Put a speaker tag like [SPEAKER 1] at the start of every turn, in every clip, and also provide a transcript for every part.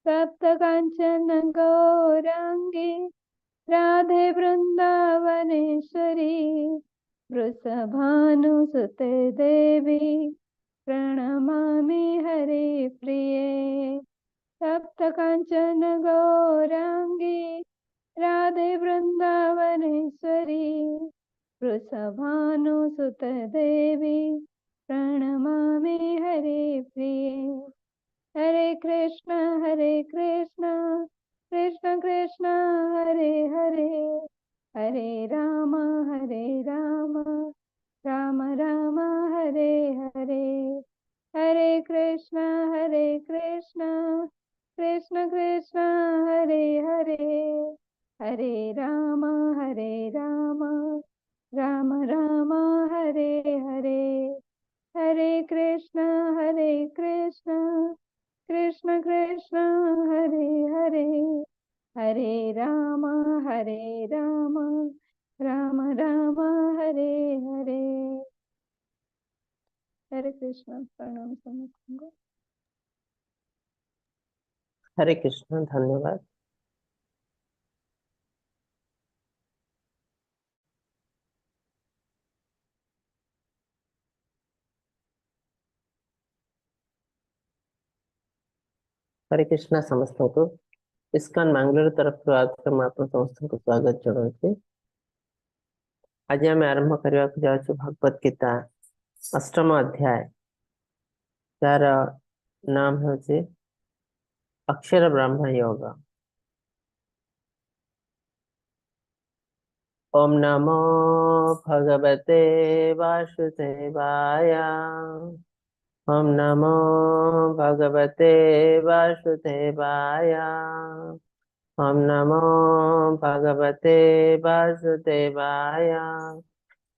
[SPEAKER 1] तप्त कांचन गौरांगी राधे वृंदावनेश्वरी वृषभानुसुते देवी प्रणमामि हरि प्रिये। तप्त कांचन गौरांगी राधे वृंदावनेश्वरी वृषभानुसुते देवी प्रणमामि हरि प्रिये। हरे कृष्ण कृष्ण कृष्ण हरे हरे, हरे राम राम राम हरे हरे। हरे कृष्ण कृष्ण कृष्ण हरे हरे, हरे राम राम राम हरे हरे। हरे कृष्ण कृष्ण कृष्ण हरे हरे, हरे राम राम राम हरे हरे। हरे कृष्ण। प्रणाम समस्त को।
[SPEAKER 2] हरे कृष्ण। धन्यवाद। हरे कृष्ण समस्तों को। इस्कॉन मंगलूर तरफ आप समस्त को स्वागत जनाऊँ। आज आम आरंभ करने जाऊँ भगवत गीता अष्टम अध्याय, तार नाम हूँ अक्षर ब्रह्म योग। ओम नमो भगवते वासुदेवाय। ओम नमो भगवते वासुदेवाय। ओम नमो भगवते वासुदेवाय।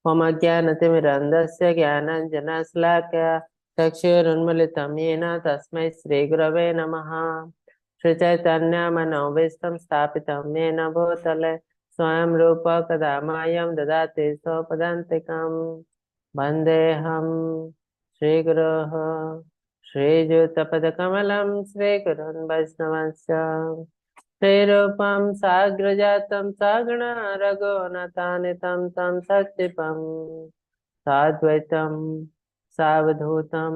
[SPEAKER 2] ओम अज्ञानतिमिरन्धस्य ज्ञानाञ्जनशलाकया चक्षुरुन्मीलितं येन तस्मै श्रीगुरवे नमः। श्रीचैतन्यमनोभीष्टं स्थापितं येन भूतले स्वयं रूप कदा मह्यं ददाति स्वपदान्तिकं। वन्देऽहं श्रीगुरोः श्रीयुतपदकमलं श्रीगुरुन् वैष्णवंश्च। श्रीरूपं साग्रजातं सगुणा रघुनाथान्वितं तं शक्तिपं साद्वैतं सावधूतं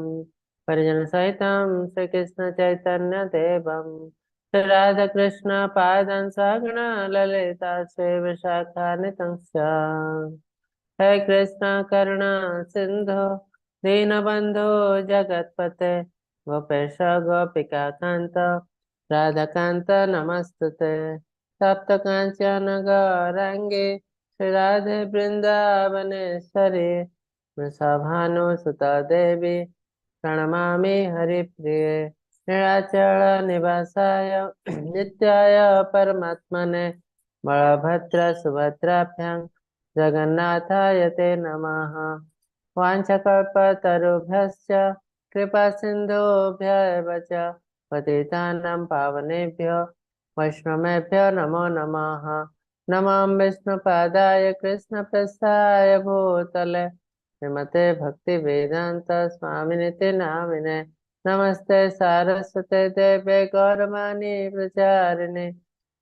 [SPEAKER 2] परिजनसहितं श्रीकृष्णचैतन्यदेवं श्रीराधाकृष्णपादान् सगुणा ललिता श्रीविशाखान्वितं च। हे कृष्ण करुणा सिन्धो दीनबन्धो जगत्पते गोपेश गोपिकान्त राधाकान्त नमस्तुते। तप्त कांचन गौरांगे श्रीराधे वृंदावनेश्वरी वृषभानुसुता देवी प्रणमामि हरिप्रिये। नीलाचल निवासाय नित्याय परमात्मने बलभद्र सुभद्राभ्यां जगन्नाथाय ते नमः। वाञ्छकल्पतरुभ्यश्च कृपा सिन्धुभ्यः च पतितानां पावनेभ्यो वैष्णवेभ्यो नमो नमः। नमः विष्णुपादाय कृष्णप्रेष्ठाय भूतले श्रीमते भक्तिवेदान्त स्वामिनिति नामिने। नमस्ते सारस्वते देवे गौरवाणी प्रचारिणे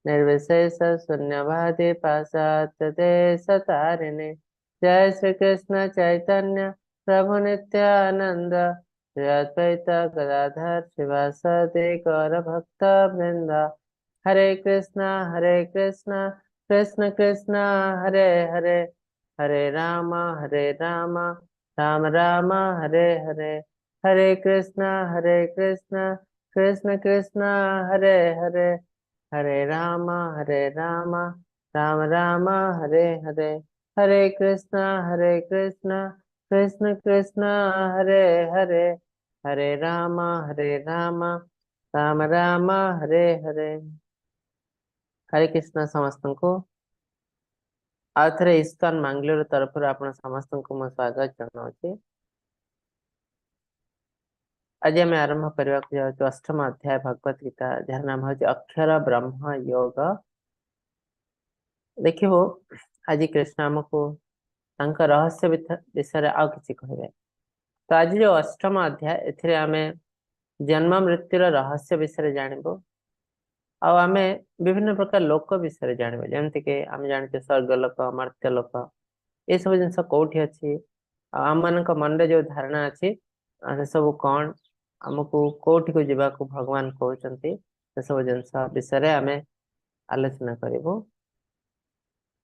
[SPEAKER 2] निर्विशेष शून्यवादी पाश्चात्य देशतारिणे। जय श्री कृष्ण चैतन्य प्रभु नित्यानंद श्री अद्वैत गदाधर शिवासादि गौर भक्त वृंद। हरे कृष्णा कृष्ण कृष्ण हरे हरे, हरे राम राम राम हरे हरे। हरे कृष्णा कृष्ण कृष्ण हरे हरे, हरे राम राम राम हरे हरे। हरे कृष्णा कृष्ण कृष्ण हरे हरे, हरे राम राम राम हरे हरे। हरे कृष्ण समस्त को आउे इस्कॉन मंगलूर तरफ आप समस्त को मैं स्वागत जनाऊँ। आज आम आरंभ करने जाऊँ अष्टम अध्याय भगवत गीता, जार नाम हूँ अक्षर ब्रह्म योग। देखो आज कृष्ण आमको रहस्य विषय आउ कि कहे। तो आज जो अष्टम अध्याय एथिरे आमे जन्म मृत्युर रहस्य विषय जानबो। आमे विभिन्न प्रकार लोक विषय जानवे जमती कि आम जानते स्वर्ग लोक मर्त्य लोक ये सब जिन कौटी अच्छी आम मान मन जो धारणा अच्छी से सब कौन आमको कौटी को जीवा को भगवान कहते से सब जिन विषय आम आलोचना करूँ।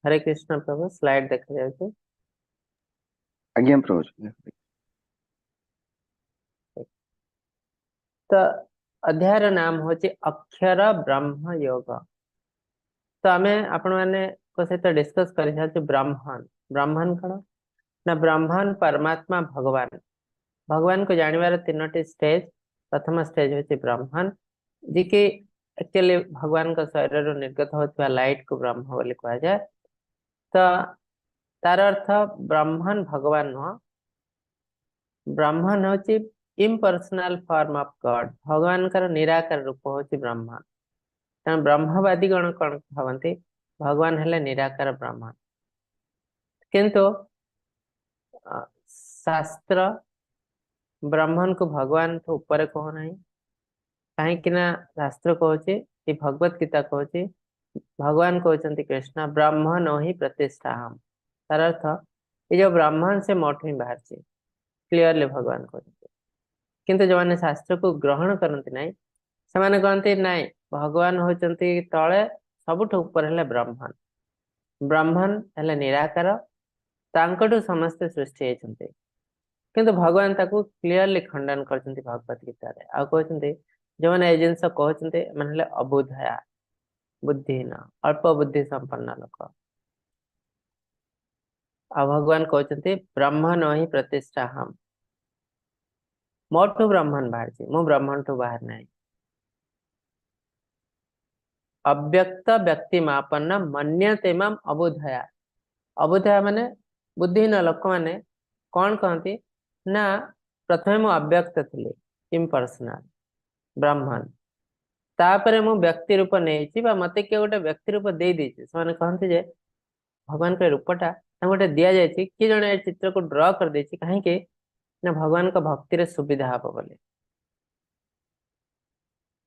[SPEAKER 2] हरे कृष्ण प्रभु स्लाइड देखा जाए।
[SPEAKER 3] आज्ञा प्रभु।
[SPEAKER 2] तो अध्याय नाम हूँ अक्षर ब्रह्म योग। तो आम आपण मैंने सहित डिस्कस कर ब्राह्मण ब्राह्मण कौन ना ब्राह्मण परमात्मा भगवान भगवान को जानवर तीनो स्टेज। प्रथम स्टेज हूँ ब्राह्मण जी कि एक्चुअली भगवान का शरीर निर्गत होता लाइट को ब्रह्म बोली कह जाए। तो तार अर्थ ब्राह्मण भगवान नुह ब्राह्मण हूँ इम्पर्सनाल फॉर्म ऑफ गॉड भगवान का निराकार रूप हूँ ब्रह्म। तेणु ब्रह्मवादी गण कौन भावती भगवान हेले निराकार ब्रह्म किंतु शास्त्र ब्राह्मण को भगवान तो ऊपर कह ना कहीं शास्त्र कहूँ भगवत गीता कहूँ भगवान कहते कृष्ण ब्राह्मण ही प्रतिष्ठा हम तार अर्थ ये जो ब्राह्मण से मठ ही बाहर क्लीयरली भगवान कहते किंतु जो मैंने शास्त्र को ग्रहण करती ना से कहते नाई भगवान होती तले सबुठ ऊपर है ब्राह्मण ब्राह्मण है निराकार तांकटू समस्ते सृष्टि होती किंतु भगवान ताको क्लीयरली खंडन करते भगवत गीता आ कहते जो मैंने जिन कहते मैंने अबुधया बुद्धिहीन अल्प बुद्धि संपन्न लोक आ भगवान कहते ब्राह्मण ही प्रतिष्ठा हम मोठू ब्राह्मण बाहर मु ब्राह्मण ठू बाहर ना अव्यक्त व्यक्ति मापन्न मन्यते माम अबुधया अबुधया माने बुद्धिहीन लोक माने कौन कहती ना प्रथमे मु अव्यक्त थी इम्पर्सनाल ब्राह्मण तापर मु व्यक्ति रूप नहीं मत किए गोटे व्यक्ति रूप दे देती से कहते जे भगवान के रूपटा गोटे दि जाए किए जड़े चित्र को ड्र कर दे कहीं ना भगवान का भक्ति रे सुविधा हम बोले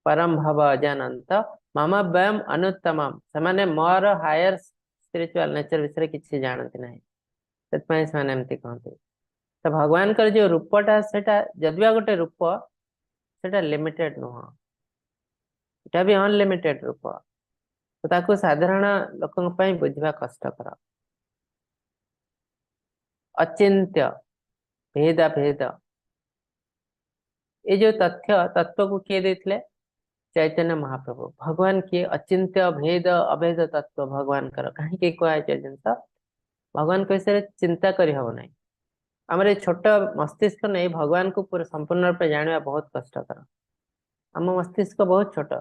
[SPEAKER 2] परम भव अजानंत मम व्यम अनुत्तम से मोर हायर स्पिरिचुअल नेचर विषय किसी जानती ना से कहते तो भगवान कर जो रूपटा से जदिवा गोटे रूप से लिमिटेड नुह इटा भी अनलिमिटेड रूप तो ताको साधारण लोक बुझा कष्टकर अचिंत्य भेद भेद ये जो तथ्य तत्व को किए देते चैतन्य महाप्रभु भगवान किए अचिंत्य भेद अभेद तत्व भगवान कर कहीं कह जिन भगवान को विषय चिंता करी हब ना आमर ये छोट मस्तिष्क नहीं भगवान को पूरा संपूर्ण रूप जाना बहुत कष्टकर आम मस्तिष्क बहुत छोट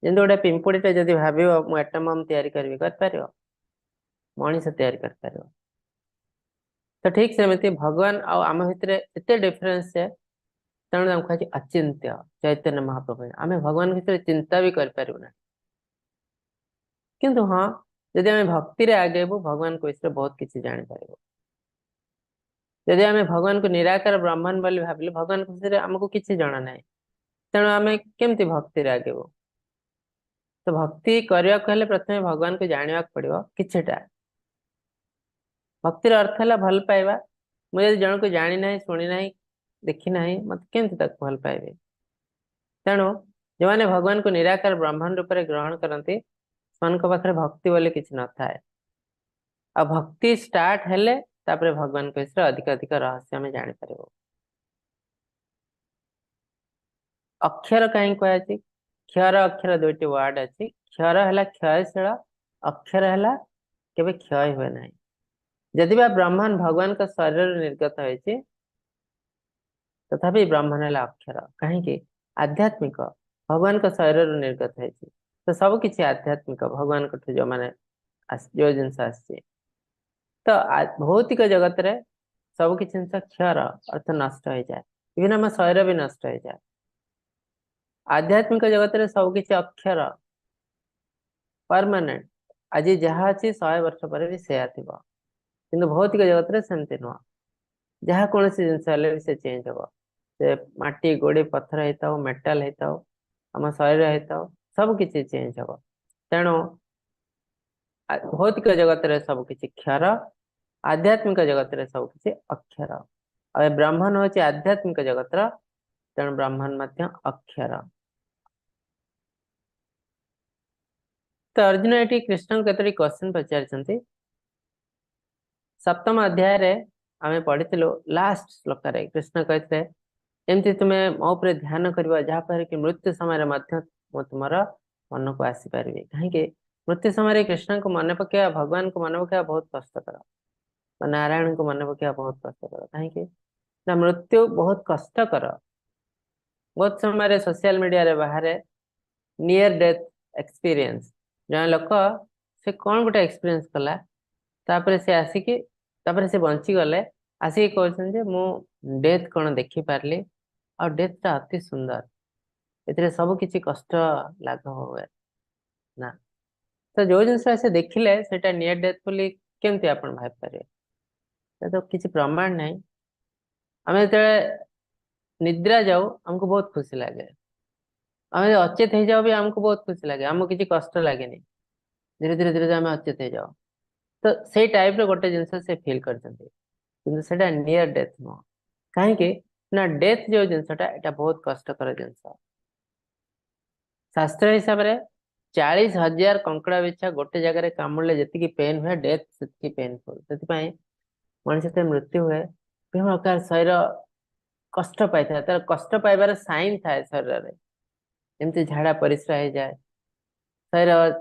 [SPEAKER 2] जमी गोटे पिंपुड़ीटे जब भाव मुझे एटम बम तैयारी कर मनीष तैयारी कर तो ठीक सेमती भगवान आम भितर एत डिफरेन्स है तेणु कहे अचिंत्य चैतन्य महाप्रभु आम भगवान विषय चिंता भी करना किंतु हाँ जदि आम भक्ति आगेबू भगवान को विषय बहुत किसी जापर जदि आम भगवान को निराकार ब्राह्मण बोली भाविले भगवान को विषय आमको किसी जना ना तेणु आम केमती भक्ति आगेबू तो भक्ति करने को प्रथम भगवान को जानवा पड़ो किछटा भक्तिर अर्थ है भल पाइबा मुझे जन को जानी ना शुणी ना देखी ना मत केमती भल पाइबे तेणु जो मैंने भगवान को निराकार ब्राह्मण रूप में ग्रहण करती पाखे भक्ति बोले किसी न था आ भक्ति स्टार्ट हेले तापर भगवान को विषय अधिक अधिक रहस्य आम जापर अक्षर कहीं कह क्षर अक्षर दुईटी वर्ड अच्छी क्षर है क्षयशील अक्षर है केवे क्षय हुए ना जदि बा ब्राह्मण भगवान का शरीर निर्गत होती तथापि ब्राह्मण है अक्षर कहीं आध्यात्मिक भगवान का शरीर निर्गत होती तो सब किसी आध्यात्मिक भगवान को जो मैंने जो जिनस आसी तो भौतिक जगत रे सब किसी जिन क्षर अर्थ नष्ट हो जाए इवन आम शरीर भी नष्ट हो जाए आध्यात्मिक जगत रे सब किसी अक्षर परमानेंट आज जहाँ अच्छी 100 वर्ष पर भी से किंतु भौतिक जगत रे सेमती नुह जहाँ कौन जिन भी से चेंज हम से माटी गोड़ी पत्थर होता मेटाल होता आम शरीर होता सब किसी चेंज हम तेणु भौतिक जगत रे सब किसी क्षर आध्यात्मिक जगत रे सब किसी अक्षर आ ब्राह्मण होची आध्यात्मिक जगत रा तेणु ब्राह्मण मध्य अक्षर तो अर्जुन ये कृष्ण को कतरी क्वेश्चन पचारि सप्तम अध्याय रे आमे पढ़िथिलु लास्ट श्लोक रे कृष्ण कहते एमती तुम्हें मो उपर ध्यान करबा जहा पर कि मृत्यु समय रे मध्य मो तुमर मन को आसी पारिबे काहे मृत्यु समय कृष्ण को मन पकेया भगवान को मन पकेया बहुत कष्टकर नारायण को मन पकेया बहुत कष्टकर काहे ना मृत्यु बहुत कष्टकर बहुत समय सोशल मीडिया रे बाहर नियर डेथ एक्सपीरियंस जन लोक से कौन गोटे एक्सपीरियंस कला तापर से आसिकी तापर से बंची गले आसिकी कहछन जे मु डेथ कोन देखि पारली और डेथ ता अति सुंदर एतरे सब किछि कष्ट लाघव हुए ना तो जो जिनस से देखिले सेटा नियर डेथ बोली केमती आपण भाई पारे तो किछि प्रमाण नहीं हमें ते निद्रा जाऊ हमको बहुत खुशी लगे हमें अचेत हो जाओ भी हमको बहुत खुशी लगे हमको किसी कष्ट लगे नहीं धीरे धीरे धीरे आम अचेत हो जाओ तो से टाइप रे गोटे जिनस से फील करछन्ते किंतु सेटा नियर डेथ नो काहे ना डेथ जो जिनसटा एटा बहुत कष्टकर जिनस शास्त्र हिसाब रे 40,000 कंकड़ा बिछा गोटे जगह रे कामुले जति पेन हुए डेथ सेति पेनफुल सेति पई मनुष्य ते मृत्यु हुए विभिन्न प्रकार शरीर कष्ट पाई था तर कष्ट पाइबार साइन थाए शरीर रे एमती झाड़ा परिश्रा हो जाए शरीर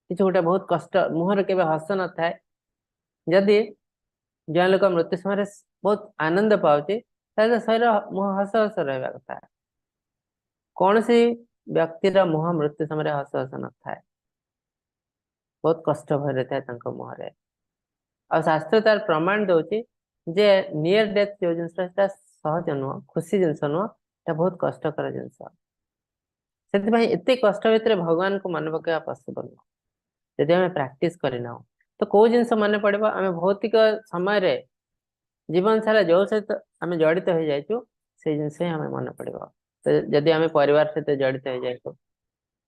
[SPEAKER 2] किसी गोटे बहुत कष्ट मुहर के हस न थाए जदि जो लोक मृत्यु समय बहुत आनंद पाउचे शरीर मुह हस हस रहा कथा कौन सी व्यक्तिर मुह मृत्यु समय हस हस न थाए बहुत कष्ट भय रही था मुहर आ शास्त्र तार प्रमाण दौची जे नियर डेथ जो जिनस सहज नुह खुशी जिनस नुह बहुत कष्टकर जिनस से एते कष्ट भितर भगवान को मन पकेवा पॉसिबल नुह जदि आम प्राक्टिस करना तो कौ जिनस मन पड़ो आम भौतिक समय जीवन सारा जो सहित आम जड़ित हो जाइचु से जिनस ही आम मन पड़ो तो जदि आम परिवार सहित जड़ित हो जाइचु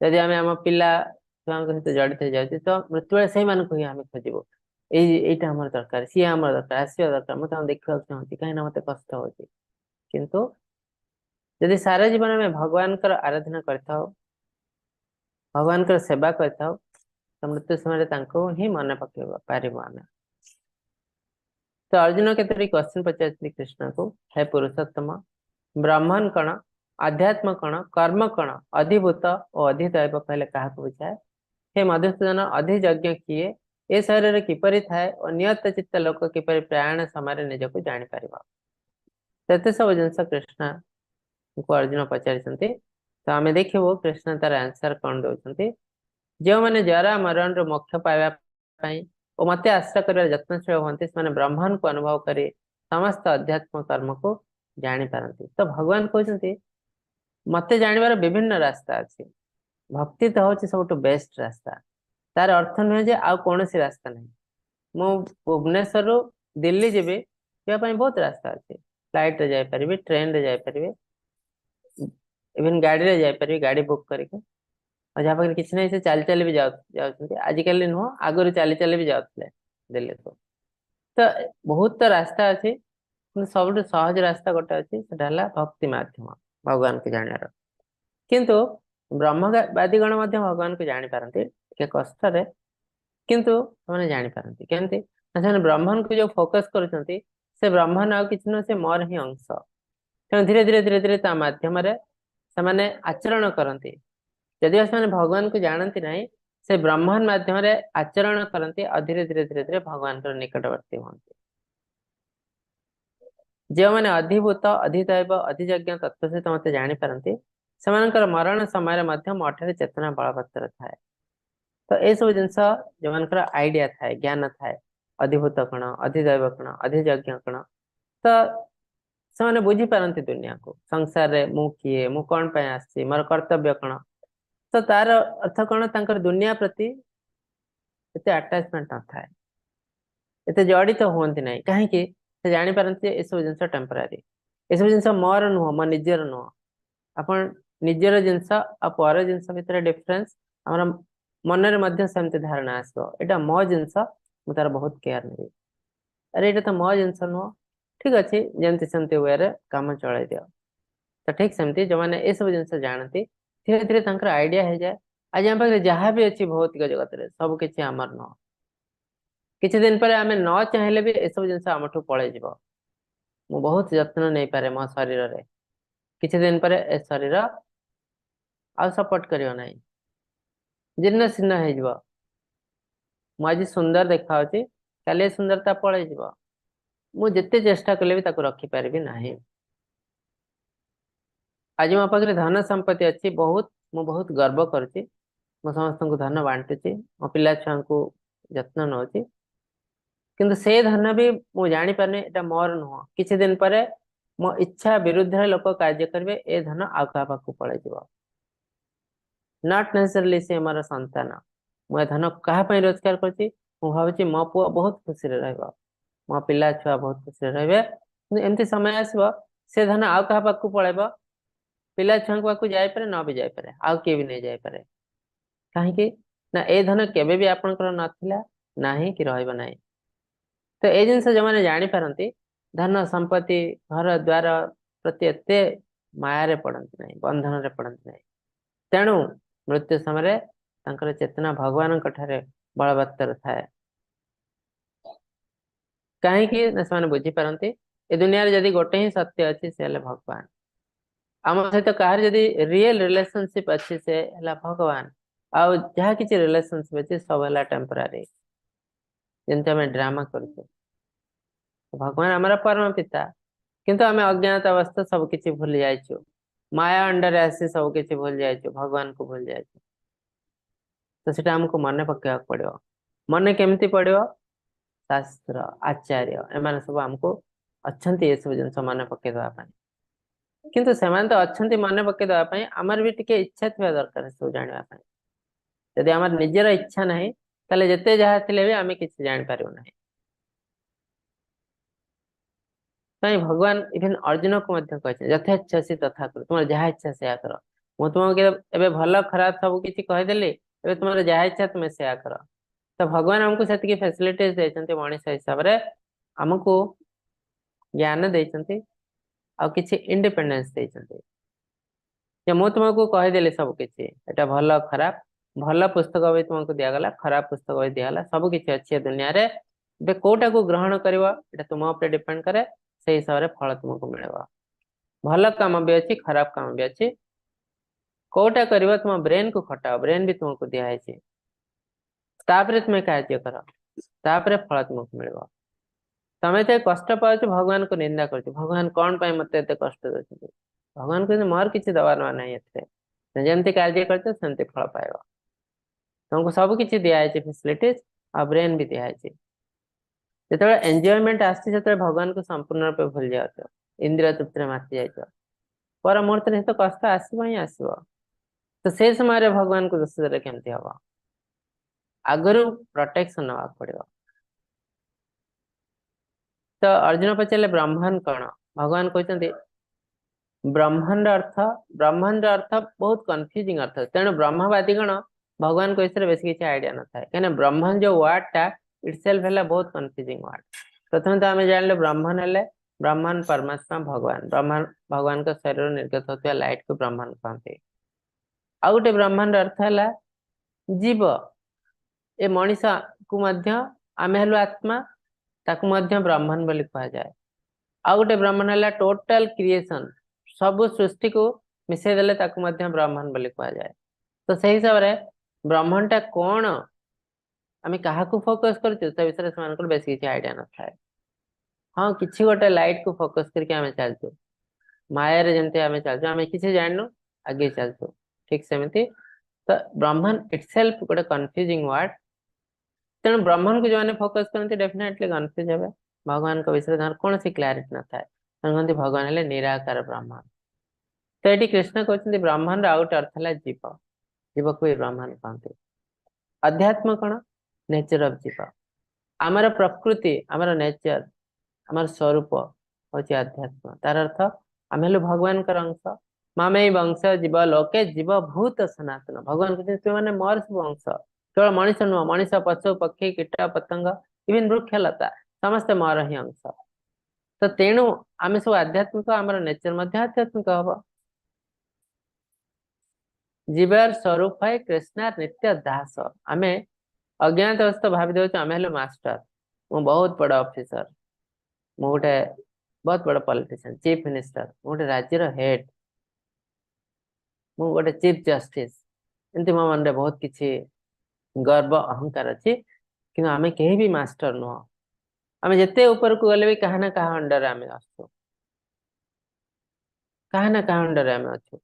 [SPEAKER 2] जदि आम आम पिला छुआ सहित जड़ित हो जाए तो मृत्यु बेले से ही आम खोजबू यहीटा आम दरकार सी आम दरकार आसवा दरकार मतलब देखा चाहती कहीं मत कष्ट हो किंतु जदि सारा जीवन आम भगवान आराधना करता भगवान सेवा करता तो मृत्यु समय ही मन पके पार आम तो अर्जुन केतरी क्वेश्चन पचार कृष्ण को हे पुरुषोत्तम ब्राह्मण कण आध्यात्म कण कर्म कण अधिभूत और अधिदैव कहले क्या बुझाए हे मधुसूदन अधियज्ञ किए ए शरीर किपरि थाए और नियत चित्त लोक किपरि प्रयाण समय निजक जानी पारिबा तेते सब जिनस कृष्ण को अर्जुन पचारि तो आम देखिबो कृष्ण तार आंसर कौन दउछन्ति जो माने जरा मरण रो मोक्ष पाइबा पई और मते आश्रय कर यत्नशील होती से ब्रह्मांड को अनुभव करी समस्त अध्यात्म कर्म को जानी पारती तो भगवान कहते मते जानवर विभिन्न रास्ता अच्छी भक्ति तो हूँ सब बेस्ट रास्ता तार अर्थ नुहे जे आउ कौन सी रास्ता नहीं मु भुवनेश्वर दिल्ली जीवी जावाई बहुत रास्ता अच्छे फ्लाइट रे जापरि ट्रेन रे जापरि इवन गाड़ी रे जापरि गाड़ी बुक करके और जहाँ पाखे किसी ना चली चली भी आजिकल नुह आगुरी चली चली भी जाते दिल्ली को तो बहुत तो रास्ता अच्छी सब सहज रास्ता गोटे अच्छी से भक्ति माध्यम भगवान को जानार किंतु ब्रह्मवादीगण भगवान को जानी पारती कष्ट किंतु से जानी पारती केमती ब्रह्मन को जो फोकस कर ब्रह्मन आ कि नुह से मोर ही अंश तेणु धीरे धीरे धीरे धीरे मध्यम से आचरण करती जदि से भगवान को जानती ना से ब्रह्मांड माध्यम आचरण करती और धीरे धीरे धीरे धीरे भगवान निकटवर्ती हमें जो मैंने अधिभूत अधिदैव अधियज्ञ तत्व सहित मत जापारती से मरण समय मठे चेतना बलवत्तर थाए तो यह सब जिनस जो मान आइडिया थाए ज्ञान थाए अधिभूत कण अधिदैव कण अधियज्ञ कण तो से बुझी पारती दुनिया को संसार रे मु किए मु कौन पे आसी मोर कर्तव्य कण तो तार अर्थ कौन तांकर दुनिया प्रति एते अटैचमेंट न थाए एते जड़ित तो होती ना कहीं जानी पारती ये सब जिनस टेम्परारी ये सब जिनस मोर नुह मो निजर नुह अपन निजर जिनस आ पर जिनस भितर डिफरेंस हमर मन रे मध्य सेमती धारणा आसो एटा मो जिनस मु तार बहुत केयर नेबी अरे एटा तो मो जिनस नुह ठीक अच्छे जमती सेमती वे रे काम चलाई दियो तो ठीक सेमती जो मैंने ये सब जिनस जानती धीरे धीरे तंकर आइडिया हो जाए आज हम पाखे जहाँ भी अच्छी भौतिक जगत रे सब किछि हमर नुह किछि दिन पर आमे न चाहिले भी ए सब जिनस हमठु पळे जिवो मु बहुत यत्न नहीं पारे मो शरीर रे किछि दिन पर ए शरीर आ सपोर्ट करियो नाही जीर्ण शीर्ण हो जिवो मु आज सुंदर देखा होची काले सुंदरता पळे जिवो मु जेते चेष्टा कले भी ताको रखी पारबी नाही आज मो पाखरे धन संपत्ति अच्छी बहुत मु बहुत गर्व करची मो समस्त को धन बांटुची मो पिला छुआ को यत्न नौची किंतु से धन भी मु जानी पारने एटा मोर नुह किछि दिन पर मो इच्छा विरुद्ध लोक कार्य करेंगे ए धन आउ क्या पाक पड़े नॉट नेसेसरली से मोर संतान मु धन क्या रोजगार कर भावी मो पुआ बहुत खुशी रहा मो पिला छुआ बहुत खुशी रे एमती समय आसब से धन आउ क्या पाक पड़ेब पिला छुआ पाक जापे न भी जापे आउ किए भी नहीं जापे कहीं ना ए धन केबे भी आपनकर नथिला नाही कि रहइबा नाही तो ए जिनस जो मैंने जानी पारती धन संपत्ति घर द्वार प्रति एते माया रे पड़ती नहीं बंधन रे पड़ती नहीं तेणु मृत्यु समय तांकर चेतना भगवान बलवत्तर थाए कहीं बुझी पारती ए दुनिया जदि गोटे ही सत्य अच्छी से भगवान आम सहित कहार जदि रियल रिलेशनशिप अच्छी से भगवान आउ जहाँ किसी रिलेशनशिप अच्छी सब है टेम्परारी जमती आम ड्रामा कर भगवान आमर परम पिता किंतु आम अज्ञात अवस्था सब किसी भूली जाइछु माया अंडर आसी सब किसी भूल जाइछु भगवान को भूल जाइछु तो सेटा हमको मन पकेवा पड़ो मन केमती पड़ो शास्त्र आचार्य एम सब आमको अच्छा ये सब जिन मन पकईदे किंतु सेमान तो अच्छा मन पकईदे आमर भी टिके इच्छा थी दरकार सब जानापी यदि आम निजर इच्छा ना ताले जिते जहाँ थे भी आम कि जापर ना कहीं भगवान इभेन अर्जुन को यथेच्छा सी तथा कर तुम जहाँ इच्छा से कर मु तुमको भल खराब सब किसी कहीदेली तुम जहाँ इच्छा तुम्हें से कर तो भगवान आमको से फैसिलिटीज देते मनीष हिसाब से आमको ज्ञान देते आ किसी इंडिपेंडेंस देते मु तुमको कहीदेली सब किसी एटा भल खराब भल पुस्तक भी तुमको दिगला खराब पुस्तक भी दिगला सब किसी अच्छे दुनिया रे कोटा को ग्रहण कर तुम उपर डिपेंड करे से हिसाब से फल तुमको मिले भल काम भी अच्छी खराब काम भी अच्छी कोटा कर तुम ब्रेन को खटाओ ब्रेन भी तुमको दिखाई तुम्हें कार्य कर फल तुमको मिल तमें तो कष्ट पाच भगवान को निंदा कर भगवान कौन पाई मत कष्ट दे भगवान को मोर किसी दबार ना जमती कार्य करते फल पाइब तुमको सब किसी दिखाई फैसिलिटीज और ब्रेन भी दिखाई जो एंजॉयमेंट आसी भगवान को संपूर्ण रूप भूल जाओ इंद्रिय तृप्ति माति जाइए पर मुहूर्त तो कष्ट आसब ही आसब तो से समय भगवान को दोष देले केमती हम आगर प्रोटेक्शन नवा पड़ो तो अर्जुन पचारे ब्रह्मांड कौन भगवान कहते ब्रह्मांड अर्थ बहुत कन्फ्यूजिंग अर्थ तेणु ब्रह्मवादी गण भगवान को विषय बेस किसी आइडिया न था कहीं ब्रह्मांड जो वर्ड टा इटसेल्फ है बहुत कन्फ्यूजिंग वर्ड प्रथम तो आम जान ब्रह्मांड है ब्रह्मांड परमात्मा भगवान ब्रह्मांड भगवान का शरीर निर्गत होता लाइट को ब्रह्मांड कहते आ गोटे ब्रह्मांड अर्थ है जीव ए मनीष को आम हेलु आत्मा ताकू ब्रह्मांड बोली कह जाए आ गोटे ब्रह्मांड है टोटल क्रिएशन सब सृष्टि को मिसई देले ब्रह्मांड बोली कह जाए तो से हिसाब से ब्रह्मांड टा कौन आम क्या फोकस कर विषय से बेस किसी आइडिया न था हाँ किसी गोटे लाइट को फोकस करके आम चलचु माया जमती आम चलचु आम किसी जानू आगे चलचु ठीक सेमती तो ब्रह्मांड इटसेल्फ गोटे कन्फ्यूजिंग वर्ड तेणु ब्रह्मांड को जो मैंने फोकस करते डेफिनेटली कन्फ्यूज हे भगवान को विषय कौन सी क्लारिटी न था कहते भगवान है निराकार ब्रह्मांड तो ये कृष्ण कहते ब्रह्मांड आउ गोटे अर्थ है जीव जीव को भी ब्रह्मांड कहते अध्यात्म कौन नेचर ऑफ जीव आमर प्रकृति आमर नेचर आमर स्वरूप हूँ अध्यात्म तार अर्थ आम हेलु भगवान अंश मामे वंश जीव लोके जीव भूत सनातन भगवान कहते तुम मैंने मोर सब वंश केवल मनीष नुह मनीष पशु पक्षी कीट पतंग इवन वृक्ष लता समस्ते मोर ही अंश तो तेणु आम सब आध्यात्मिक आम नेचर आध्यात्मिक हम जीवर स्वरूप है कृष्ण नित्य दास आम अज्ञात भावी दे आम हेलु मास्टर मु बहुत बड़ ऑफिसर मु गोटे बहुत बड़ पॉलिटिशियन चीफ मिनिस्टर गोटे राज्यर हेड मु गोटे चीफ जस्टिस एमती मो मन बहुत किसी गर्व अहंकार अच्छी कि आम कहीं भी मास्टर नुह आम जिते ऊपर को गले भी कहा ना कहा अंडर आम आसु कहा ना कहा अंडर आम अच्छु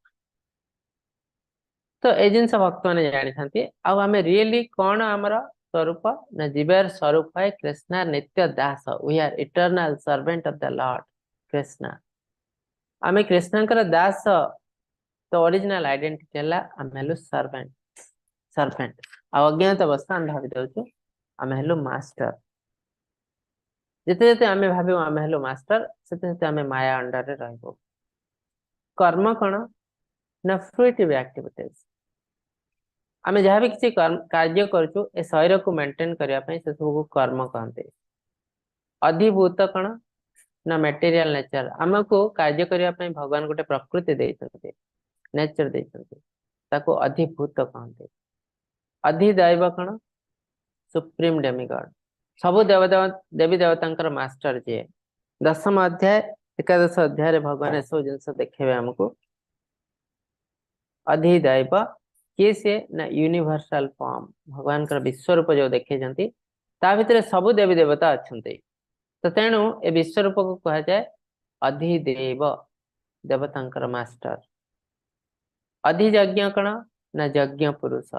[SPEAKER 2] तो ये जिन भक्त मैंने जानी था आम रियली कौन आमर स्वरूप ना जीवर स्वरूप है कृष्ण नित्य दास we are eternal servant of the lord Krishna आम कृष्ण दास तो ओरिजिनल आइडेंटिटी है आम हेलु सर्वेंट सर्वेंट अज्ञात अवस्था आम भावी दौचु आम हेलु मास्टर जिते जिते आम भाव आम हेलु मास्टर से आम माया अंडर रे रहबो कर्म कौन ना फ्रुइटिव एक्टिविटीज आम जहाँ भी किसी कार्य करूँ ए शरीर को मेंटेन करने से सब कर्म कहते अधिभूत कौन ना मटेरियल नेचर आमको कार्य करने भगवान गोटे प्रकृति देते नेचर देते अधिभूत कहते अधिदैव कौन सुप्रीम डेमिगॉड सबु देवी देवता मास्टर जी दशम अध्याय एकादश अध्याय भगवान ए सब जिन देखे आमको अधिदैव किए सी ना यूनिवर्सल फॉर्म भगवान विश्व रूप जो देखे भितर सबु देवी देवता अच्छा तो तेणु ए विश्व रूप को कह जाए अधिदेव देवता मास्टर अधियज्ञ कण ना यज्ञ पुरुष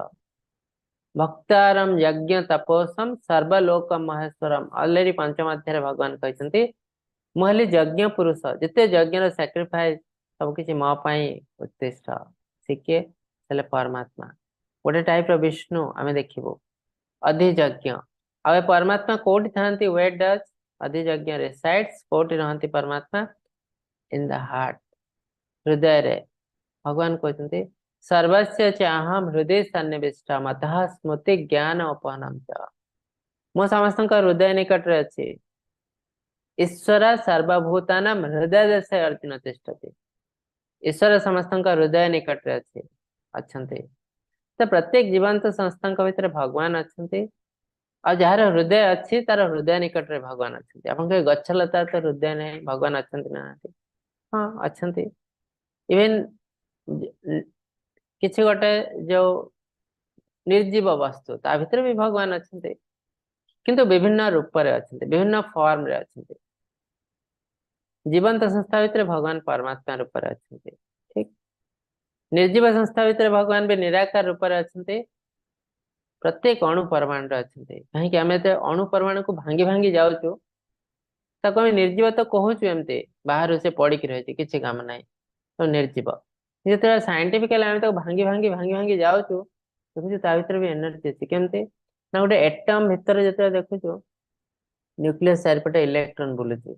[SPEAKER 2] भक्तारम यज्ञ तपोसम सर्वलोक महेश्वरम ऑलरेडी पंचम अध्याय भगवान कहते मुझे यज्ञ पुरुष जिते यज्ञ सैक्रिफाइस सबकि मो उत्तिष्ठ शिखे हेले परमात्मा गोटे टाइप विष्णु आम देखू अधियज्ञ आ परमात्मा कौटी था वेट डज अधियज्ञ रिसाइड्स कौटी रहती परमात्मा इन द हार्ट हृदय रे भगवान कहते सर्वस्य च अहम हृदय सन्निविष्ट मतः स्मृति ज्ञान उपहनम च मो समस्त हृदय निकट रे अच्छी ईश्वर सर्वभूतानाम हृदय देश अर्जुन तिष्ठति ईश्वर समस्त हृदय निकट रे अच्छी अच्छा तो प्रत्येक जीवंत संस्था भितर भगवान अच्छा और जार हृदय अच्छी तार हृदय निकट रे भगवान अच्छा आप गछलता तो हृदय नहीं भगवान अच्छा ना हाँ अच्छा इवेन किसी गोटे जो निर्जीव वस्तु ता भीतर भी भगवान अच्छा किंतु विभिन्न रूप रे अच्छा विभिन्न फॉर्म रे अच्छा जीवंत संस्था भितर भगवान परमात्मा रूप रे अच्छा ठीक निर्जीव संस्था भितर भगवान भी निराकार रूप रे अच्छा प्रत्येक अणु परमाणु अच्छा कहीं आम अणु परमाणु को भांगी भांगी जाऊँ ताको आम निर्जीव तो कहूँ एमती बाहर से पड़िकी रही किसी काम ना तो निर्जीव जो साइंटिफिकली आम भांगी भांगी भांगी भांगी जाऊँ देखु भर भी एनर्जी अच्छी केमती ना गोटे एटम भितर जो देखु न्यूक्लियस चारिपटे इलेक्ट्रॉन बुलूची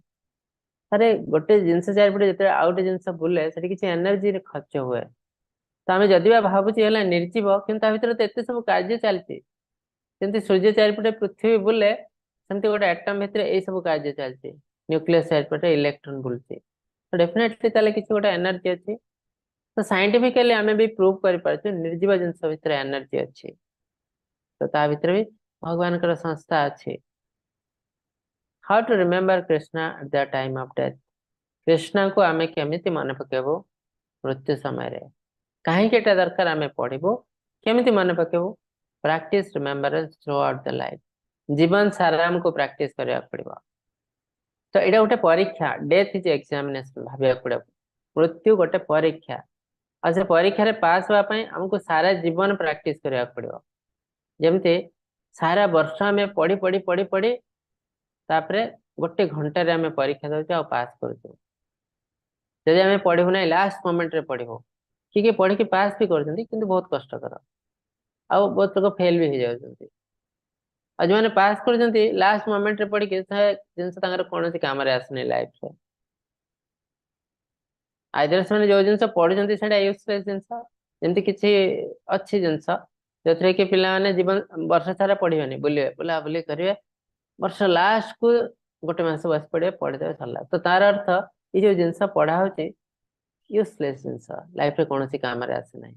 [SPEAKER 2] अरे गोटे जिनस चारिपटे जो आउ गोटे जिन बुले से किसी एनर्जी खर्च हुए तो आम जदि भावुँ निर्जीव कि भर तो एत सब कार्य चलती जमी सूर्य चारिपटे पृथ्वी बुले सेमती गोटे एटम भितर यही सब कार्य चलती न्यूक्लियस चारिपटे इलेक्ट्रॉन बुलूची तो डेफिनेटली किसी गोटे एनर्जी अच्छी तो साइंटिफिकली आम भी प्रूव कर निर्जीव जिन भितर एनर्जी अच्छी तो ता भीतर भी भगवान का संस्था अच्छी how to remember Krishna at the time of death Krishna को आम केमिति मन पकेबू मृत्यु समय कहीं दरकार आम पढ़ू केमिति मन पकेबू practice remembrance throughout the life जीवन सारा आमको प्रैक्टिस करने पड़ो तो यहाँ गोटे परीक्षा डेथ इज एग्जामिनेशन भाविया पड़ो मृत्यु गोटे परीक्षा और से परीक्षा पास होगापी आमको सारा जीवन प्रैक्टिस करने पड़ो जमती सारा वर्ष आम पढ़ी पढ़ी पढ़ी पढ़ी तापरे गोटे घंटे आम परीक्षा दौचे पास करूँ जदि आम पढ़ू ना लास्ट मोमेंट रे पढ़ू किए पढ़ी पास भी कर बहुत कष्टकर आ बहुत लोग फेल भी हो जाती और जो मैंने पास कर लास्ट मोमेंट रे पढ़ी जिन कौन कम आसनी लाइफ आइदर से जो जिन पढ़ुं से यूजलेस जिन जमी किसी अच्छी जिनस जो थे कि पे जीवन वर्ष सारा पढ़े बुले बुलाबुली करेंगे वर्ष लास्ट को गोटे मस बस पड़े पढ़ीदे सरला तो तार अर्थ ये जो जिनस पढ़ा हो यूजलेस जिनस लाइफ रे कौन काम आसे ना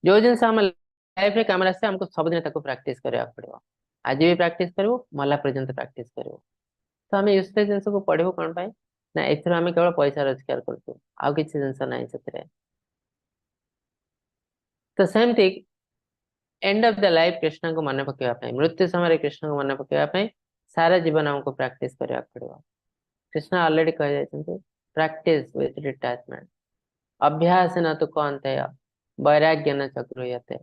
[SPEAKER 2] जो जिनस लाइफ रे काम आसे हमको सबुदिन प्राक्टिस करने पड़ो आज भी प्राक्टिस करूँ मला पर्यंत प्राक्टिस करूँ तो आम यूजलेस जिनस को पढ़ू कौन पाई ना एथर आम केवल पैसा रोजगार करूँ आउ किसी जिनस ना से तो सेमती end of the life Krishna को मन पकड़ा मृत्यु समय कृष्ण को मन पकड़ा सारा जीवन हमको प्राक्टिस करने पड़ो कृष्ण ऑलरेडी कह जाते प्रैक्टिस विथ डिटैचमेंट अभ्यास न तो कौन थे वैराग्य न चक्रुयते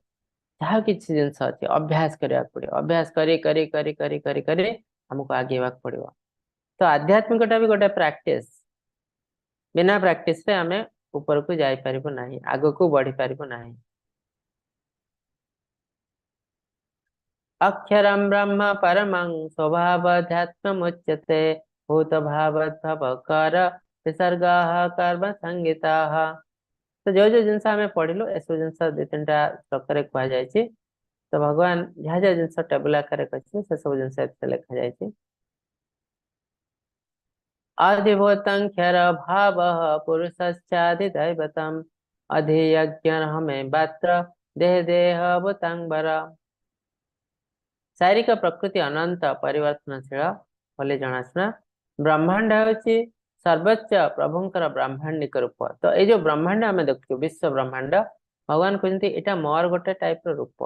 [SPEAKER 2] जहाँ किसी जिनस अच्छे अभ्यास करने पड़ो अभ्यास करी करी करी करी करी करी हमको आगे पड़ो तो आध्यात्मिकटा भी गोटे प्रैक्टिस बिना प्रैक्टिस रे आमे ऊपर को जाई परिबो नाही आगो को बढ़ी परिबो नाही अक्षरम ब्रह्म परमं स्वभावध्यात्ममुच्यते भूत भावद्भवकर विसर्गाः कर्म संगीताः तो जो जिनस आम पढ़िलु एसबू जिनस दु तीन श्लोक कह जाए तो भगवान जहाँ जहाँ जिनस टेबुल आकार से सब जिनस लिखा जाए अधिभूतं क्षर भाव पुरुषश्चाधिदैवतम् अधियज्ञ हमें बात्र देह देह भूतांबर शारीरिक प्रकृति अनंत परिवर्तनशील बोले जनाशुना ब्रह्मांड हूँ सर्वोच्च प्रभुंकर ब्रह्मांडिक रूप तो ये जो ब्रह्मांड आम देखु विश्व ब्रह्मांड भगवान कहते यहाँ मोर गोटे टाइप रूप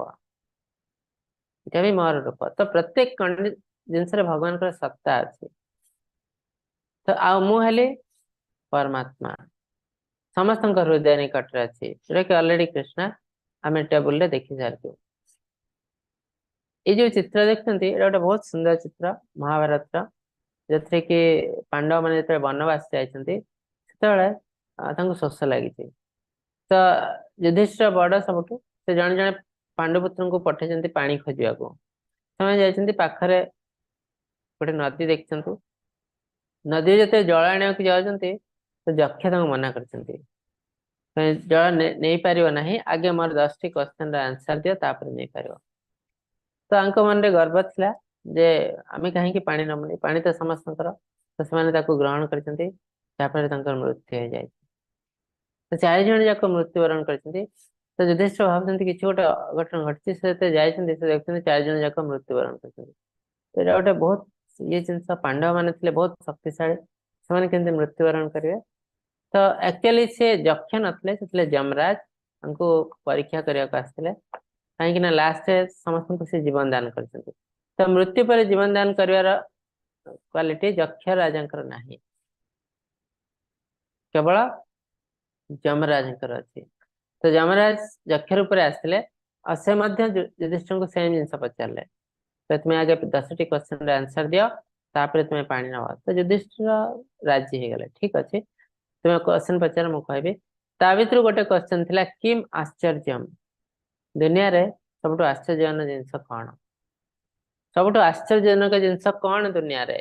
[SPEAKER 2] यहाँ भी मोर रूप तो प्रत्येक जिनस भगवान सत्ता अच्छी तो आले परमात्मा समस्त हृदय निकट अच्छी जोटा कि ऑलरेडी कृष्णा आम टेबुल देखी सारी ये जो चित्र देखते गोटे बहुत सुंदर चित्र महाभारत जो थे कि पांडव मैंने जो वनवास जाते शोष लगी तो युधिष्ठिर बड़ सबुठ से जड़े जड़े पांडुपुत्र को पठे पानी खोजा को पाखरे गोटे नदी देखते नदी जो जल आने को जाते तो यक्ष मना कर जल नहीं पार ना आगे मोर 10टी क्वेश्चन आंसर दियो नहीं पार तो मन रे गर्व थिला जे आमे कहीं पानी नमुनी पानी तो समस्त तो से ग्रहण कर मृत्यु हो जाए तो 4 जन जाक मृत्युवरण कर तो युधिष्ठिर भावुँ कि गोटे अघटन घटी से देखते 4 जन जाक मृत्युवरण कर गोटे बहुत ये जिन पांडव मैंने बहुत शक्तिशाली से मृत्युवरण करेंगे तो एक्चुअली से यक्ष नथिले जमराज उनको परीक्षा करने आसते कहीं लास्ट समस्त से जीवन दान कर तो मृत्यु पर जीवन दान कर क्वालिटी यक्ष राजा नहीं केवल जमराज अच्छी तो जमराज यक्ष रूप से आसते से युधिष्ठिर को सेम जिन पचारे तो तुम्हें आगे 10टी क्वेश्चन आंसर दियो तापर तुम्हें पानी नवा तो युधिष्ठिर राजी हो गले ठीक अच्छे तुम्हें क्वेश्चन पचार मुझे ता भर गोटे क्वेश्चन थिला किम आश्चर्यम दुनिया रे सबुठ आश्चर्यजनक जिनस कौन सबुठ आश्चर्यजनक जिनस कौन दुनिया रे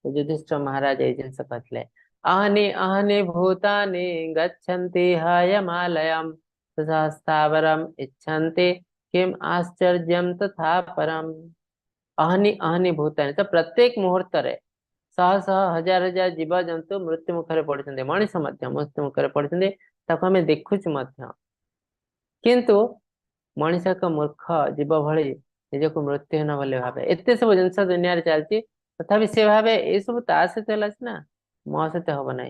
[SPEAKER 2] तो युधिष्ठिर महाराज ये जिनस कहते अहनि अहनि भूतानि गच्छन्ति हयमालयम् सहस्तावरम् इच्छन्ति किम आश्चर्यम तथा परम अहनि अहनि भूतानि तो प्रत्येक मुहूर्त रे शह शह हजार हजार जीव जंतु मृत्यु मुखरे पड़ते मनीष मृत्यु मुखरे पड़ते आम देखुच किंतु मनीष एक मूर्ख जीव भली निजक मृत्युहीन बोली भावे एत सब जिन दुनिया चलती तथा से भावे ये सब ता सहित है ना मो सहित हम ना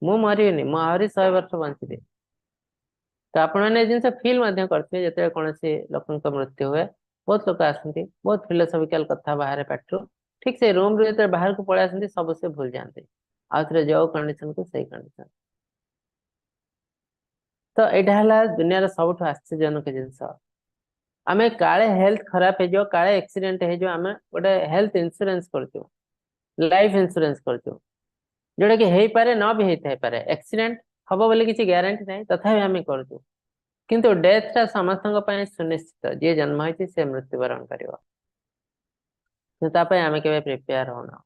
[SPEAKER 2] मु मरनी मु आहरी 100 वर्ष बंची तो आपने जिन फिल करते जो कौन लोक मृत्यु हुए बहुत लोग आसती बहुत फिलोसफिकल कथा बाहर पाठरू ठीक से रूम रू जो बाहर को पलि आसती सब से भूल जाते आउ जो कंडीशन को सही कंडीशन तो यहाँ दुनिया सबुठ आश्चर्यजनक जिनस आम काले हेल्थ खराब हो काले एक्सीडेंट हो आम गोटे हेल्थ इंश्योरेंस कर लाइफ इंश्योरेंस कर जोटा कि हो पारे न भी होता पारे एक्सीडेंट हम बोली किसी ग्यारंटी ना तथापि आम करूँ किंतु डेथ समस्त सुनिश्चित जी जन्म होती से मृत्युवरण कर आम के प्रिपेयर होना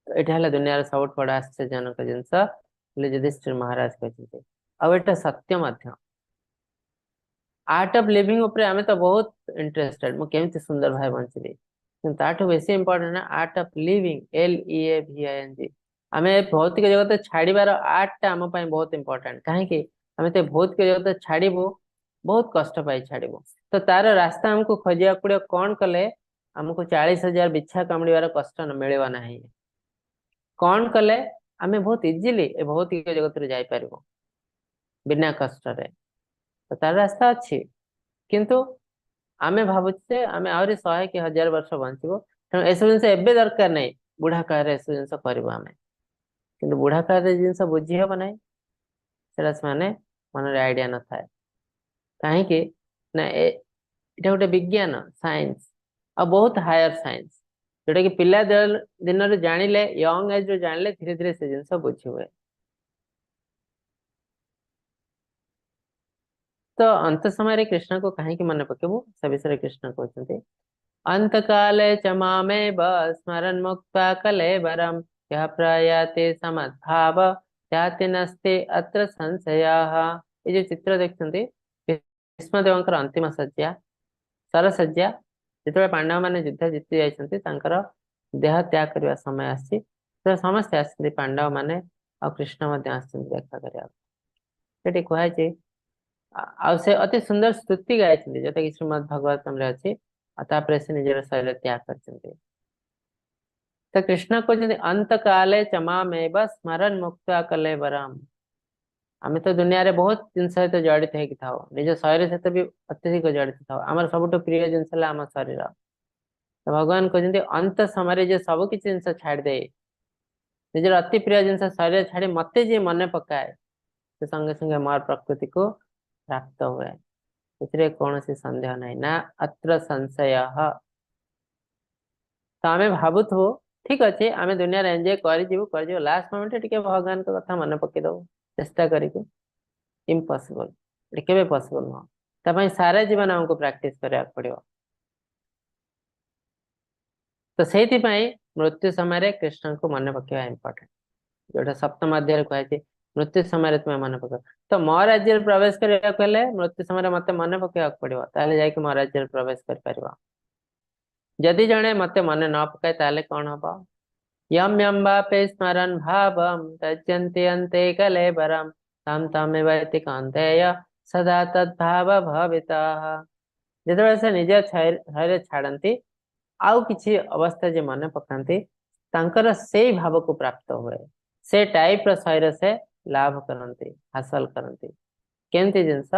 [SPEAKER 2] तो यहाँ है दुनिया सब बड़ आश्चर्यजनक जिनस युधिष्ठिर महाराज कहते आटा सत्य मध्य आर्ट ऑफ लिविंग ऊपर आमे तो बहुत इंटरेस्टेड मु केमती सुंदर भाई बंचली किंतु ताठू बेसी इंपोर्टेंट ना आर्ट ऑफ लिविंग LEAVING आमे भौतिक जगत छाड़ीबार आर्ट टा आम पई बहुत इंपोर्टेंट कहीं आमे ते भौतिक जगत छाड़ीबो बहुत कष्ट पाई छाड़ीबो तो तार रास्ता हमको खोजिया पड़ियो कौन कले हमको 40,000 बिछा कामड़ीबार कष्ट न मिलवा नहीं कौन कले आमे बहुत इजीली ए भौतिक जगत रे जाई परिबो बिना कष्ट रे तो तार रास्ता अच्छी किंतु आमे भावुचे आमे आहरी 100 कि 1000 वर्ष बंचबो तेणु एसब जिनस एबे दरकार नहीं बुढ़ा काल एसब जिनस करबो आमे किंतु बुढ़ा काल जिनस बुझी हबो नहीं सेटा माने मन रे आइडिया न थाए काहे कि ना एटा गोटे विज्ञान साइंस आ बहुत हायर साइंस जोटा कि पिला दिन रे जानिले यंग एज रे जानिले धीरे धीरे से जिनस बुझी हुए तो अंत समय कृष्ण को कहीं मन पकेबू से विषय कृष्ण कहते अंत काले च मामेव स्मरन् मुक्त्वा कलेवरं यः प्रयाते समद्भाव याति नस्ते अत्र संशयः ये जो चित्र देखते भीष्मदेवंकर अंतिम सज्जा सरसज्जा जिते पांडव मैंने युद्ध जीति जाइछन्ति तांकर देह त्याग करबा समय आसी तो समस्त आसी पांडव माने और कृष्ण मध्य आसी देखा करिया सेठी कहै छै आ से अति सुंदर स्तुति गाय जोटा कि श्रीमद भागवतम रे अच्छी तापर से निजर शरीर त्याग कर तो कृष्ण को अंत काले चमामेव स्मरण मुक्त कलेवरम आम तो दुनिया रे बहुत जिन सहित जड़ित हो निज शरीर सहित भी अत्यधिक जड़ित था आम सब प्रिय जिन आम शरीर तो भगवान कहते अंत समय जो सब किसी जिन छाड़ दे निजर अति प्रिय जिन शरीर छाड़ी मत जी मन पकाए से संगे संगे मोर प्रकृति को प्राप्त हुए इसलिए कौन सी संदेह नहीं ना अत्र संशय तो आम भावुथु ठीक अच्छे आम दुनिया एंजॉय कर लास्ट मोमेंट टिके भगवान को कथा मन पकईदे चेष्टा करके इम्पॉसिबल केवे पॉसिबल नुह तापाई सारा जीवन हमको प्रैक्टिस करा पड़ो तो से मृत्यु समय कृष्ण को मन पकेवा इम्पोर्टेंट जोटा सप्तम अध्याय कहते मृत्यु समय तुम्हें मन पक तो मो राज्य प्रवेश करने मृत्यु समय मत मन पकेवा पड़ो जाकि मो राज्य प्रवेश कर जदि जड़े मत मन न पकाए ताले कौन हम यम यम वापे स्मरण भावम त्यजन्ति अन्ते कलेवरम तम तमेवैति कान्तेय सदा तद्भाव भवितः जेते से निज शरीर छाड़ती आउ किछि अवस्था जे मन पकाती तांकर से भाव को प्राप्त हुए से टाइप रो शरीर से लाभ करती हासिल करती केमती जिनस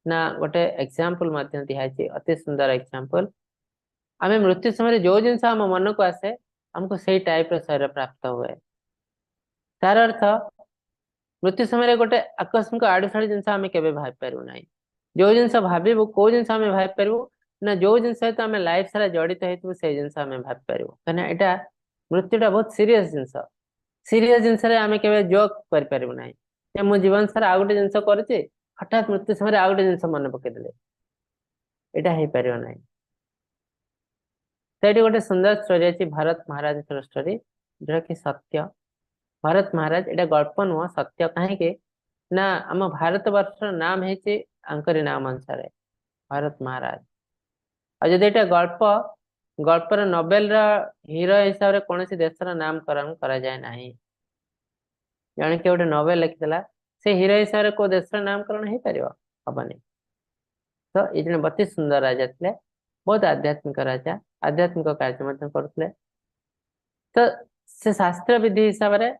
[SPEAKER 2] ना गोटे एग्जांपल माध्यम दिखाई अति सुंदर एग्जांपल आम मृत्यु समय जो जिनस आम मन को आसे हमको से टाइप रो शरीर प्राप्त हुए तार अर्थ मृत्यु समय गोटे आकस्मिक आड़ू साड़ी जिनस आम के भाई पारू ना जो जिनस भाव कौ जिनस आम भाई पारू ना जो जिन सहित आम लाइफ सारा जड़ित हो जिनस आम भाई पारू कहीं यहाँ मृत्युटा बहुत सीरीयस जिनस आम के जोक कर मो जीवन सारा आ गए जिन कर हठात मृत्यु समय आ गए जिन मन पकईदे यहाँ हो पार ना तो ये गोटे सुंदर स्टोरी अच्छी भारत महाराज स्टोरी जोटा कि सत्य भारत महाराज यहाँ गल्प नुह सत्य कहीं ना आम भारत वर्ष नाम है नाम अनुसार भारत महाराज और जब यहाँ गल्प गल्पर नोबेल हीरो हिसाब से कौन देशर नामकरण करा जाए ना जन के गोटे नोबेल लिखिला से हीरो हिसाब से को देशर नामकरण हो पार हेनी तो ये जन अति सुंदर राजा थे बहुत आध्यात्मिक राजा आध्यात्मिक कार्य करते तो से शास्त्र विधि हिसाब से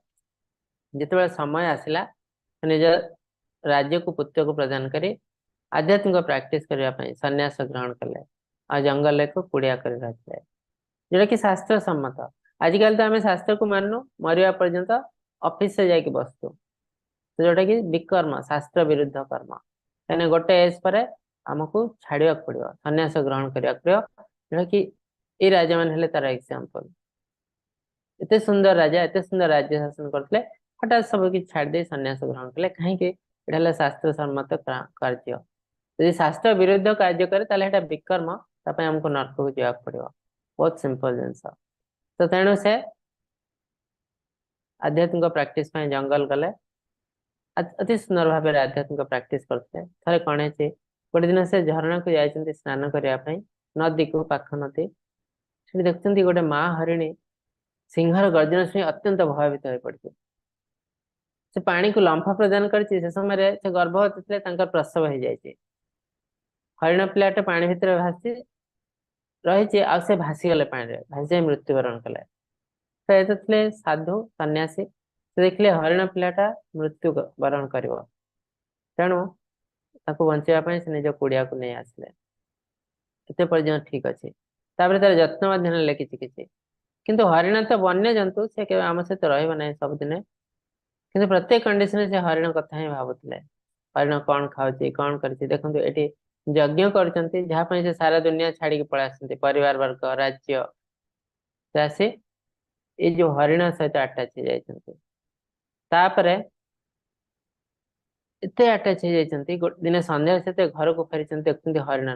[SPEAKER 2] जिते समय आसला निज राज्य को पुत्र को प्रदान करी आध्यात्मिक प्रैक्टिस करने सन्यास ग्रहण कले आ जंगल को कुड़िया कर रखिले जोटा कि शास्त्र सम्मत आजिकल तो आम शास्त्र को मानू मरिया पर्यंत ऑफिस से जाके बसतु तो जोटा कि विकर्म शास्त्र विरुद्ध कर्म कहीं गोटे एज पर आमको छाड़ा पड़ो सन्यास ग्रहण करा पड़ो जोटा कि ये राजा मान तार एग्जांपल एत सुंदर राजा एत सुंदर राज्य शासन करते हठात सब कि छाड़ दे सन्यास ग्रहण कले कहीं शास्त्र सम्मत कार्य यदि शास्त्र विरुद्ध कार्य करे विकर्म आमको नर्क को जावाक पड़ो बहुत सिंपल जिनस तो तेणु से आध्यात्मिक प्रैक्टिस जंगल गले अति सुंदर भाव आध्यात्मिक प्रैक्टिस करते थे कौन है गोटे दिन से झरणा को जाइए स्नान करने नदी को पाख नदी से देखते गोटे माँ हरिणी सिंहर गर्जन शुणी अत्यंत भयभीत हो पड़े से पानी को लंफा प्रदान कर समय से गर्भवती थे प्रसव हो जाए हरिण पिलाटे पानी भितर भासी रही से भासी गले पानी भासी मृत्युवरण कले तो ये थे साधु सन्यासी से देखिले हरिण पिलाटा मृत्यु वरण कर तेणु बचाई से निज कुड़िया को नहीं आसिले एत पर्यटन ठीक अच्छे तार जत्न ना किसी किंतु हरिण तो वन्य जंतु से केवल आम सहित रही सबुदिन कि प्रत्येक कंडीशन से हरिण कथा ही भावुले हरिण कौन खाऊँ कौन कर देखो ये यज्ञ कर सारा दुनिया छाड़ी पलि परिवार वर्ग राज्य से ये जो हरिण सहित आटाच हो जापर एत आटाच हो जाती दिन सन्ध्या से घर को फेरी देखते हरिण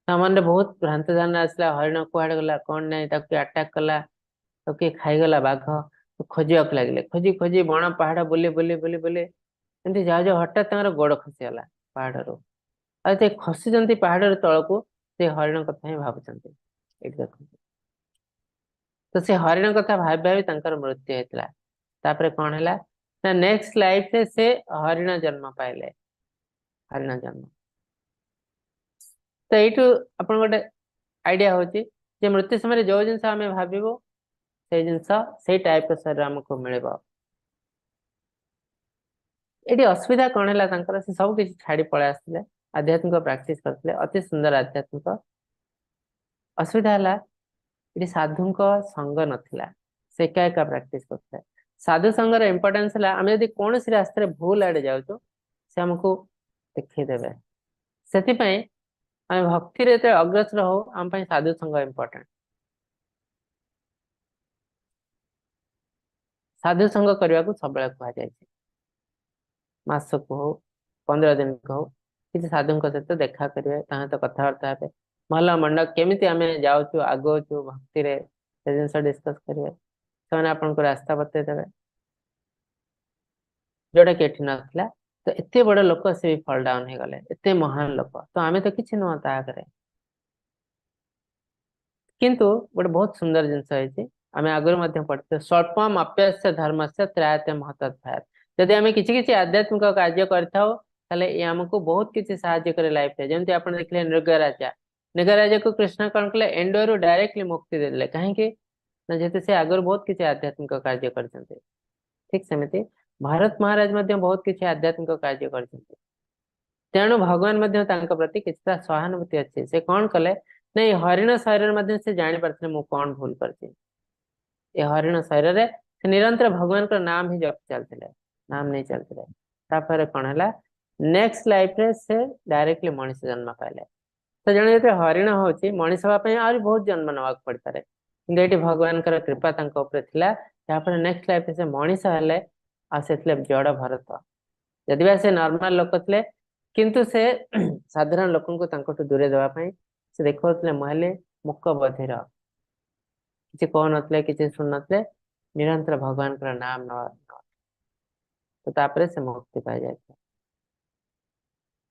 [SPEAKER 2] ना मन बहुत भ्रांत धारणा आसला हरिण कुआड़े गला कौन ना अटाक कला तो किए खाईगला बाघ तो खोजा लगे खोजी खोजी बण पहाड़ बुले बुले बुले बुले एमती जाओ जाओ हठात गोड़ खसीगला पहाड़ रू खसी पहाड़ तल को से हरिण कथा ही भावुं देख तो से हरिण कथा भावी भावी मृत्यु होता कौन है ना नेक्स्ट लाइफ से हरिण जन्म पाइले हरिण जन्म तो यू आप गोटे आइडिया हूँ मृत्यु समय जो जिन आम भाव से जिनस से टाइप शरीर आमको मिल ये असुविधा कौन है से सब किसी छाड़ी पलि आसते आध्यात्मिक प्रैक्टिस करते अति सुंदर आध्यात्मिक असुविधा है ये साधु संग नथिला से एका एका प्रैक्टिस करते साधु संगर इम्पोर्टेंस है आम यदि कौन सी रास्ते भूल आड़े जाऊँ से आमको देखीदेवे से आम भक्ति अग्रसर हो आम साधु संग इम्पोर्टेंट साधु संग करने को सब कहुई मसक हो 15 दिन को हो किसी साधु सहित देखा करेंगे तो कथबार्ता हे भल मंड केमी आम जाऊँ आगुचु भक्ति जिन डिस्कस करेंगे से आपको रास्ता बतईदे जोटा कि नाला तो एत बड़ लोक से भी फल डाउन हो गले एत महान लोक तो आम तो किसी नुह ताकरे किंतु गोटे बहुत सुंदर जिनस आम आगुरी पढ़ते स्वल्पम अप्यस्य धर्म से त्रायते महत्व जदि आम कि आध्यात्मिक कार्य करमको बहुत किसी साहय करे लाइफ जमी आप देखिए नृगराजा को कृष्ण कौन कले एंडो डायरेक्टली मुक्ति देदेले कहीं जेते से आगर बहुत किसी आध्यात्मिक कार्य कर ठीक सेमती भारत महाराज बहुत किसी आध्यात्मिक कार्य कर तेणु भगवान प्रति किसी सहानुभूति अच्छी से कौन कले नहीं हरिण शरीर से जानी पारे मु कौन भूल कर हरिण शरीर से निरंतर भगवान का नाम ही जप चलते नाम नहीं चलते कौन है नेक्स्ट लाइफ रे से डायरेक्टली मनीष जन्म पाइले तो जन जो हरिण हूँ मनीष हाँपाई आज बहुत जन्म नवा पड़ पारे कि भगवान कृपा जहाँपर नेक्स्ट लाइफ से मनीष हेले आसे जड़ भरत जदि से नॉर्मल लोक थे किंतु से साधारण लोक दूरे देवाई से देखते मुझे मुक बधिर किसी कह न कि शुण न निरंतर भगवान नाम न तो तापर से मुक्ति पाई जाए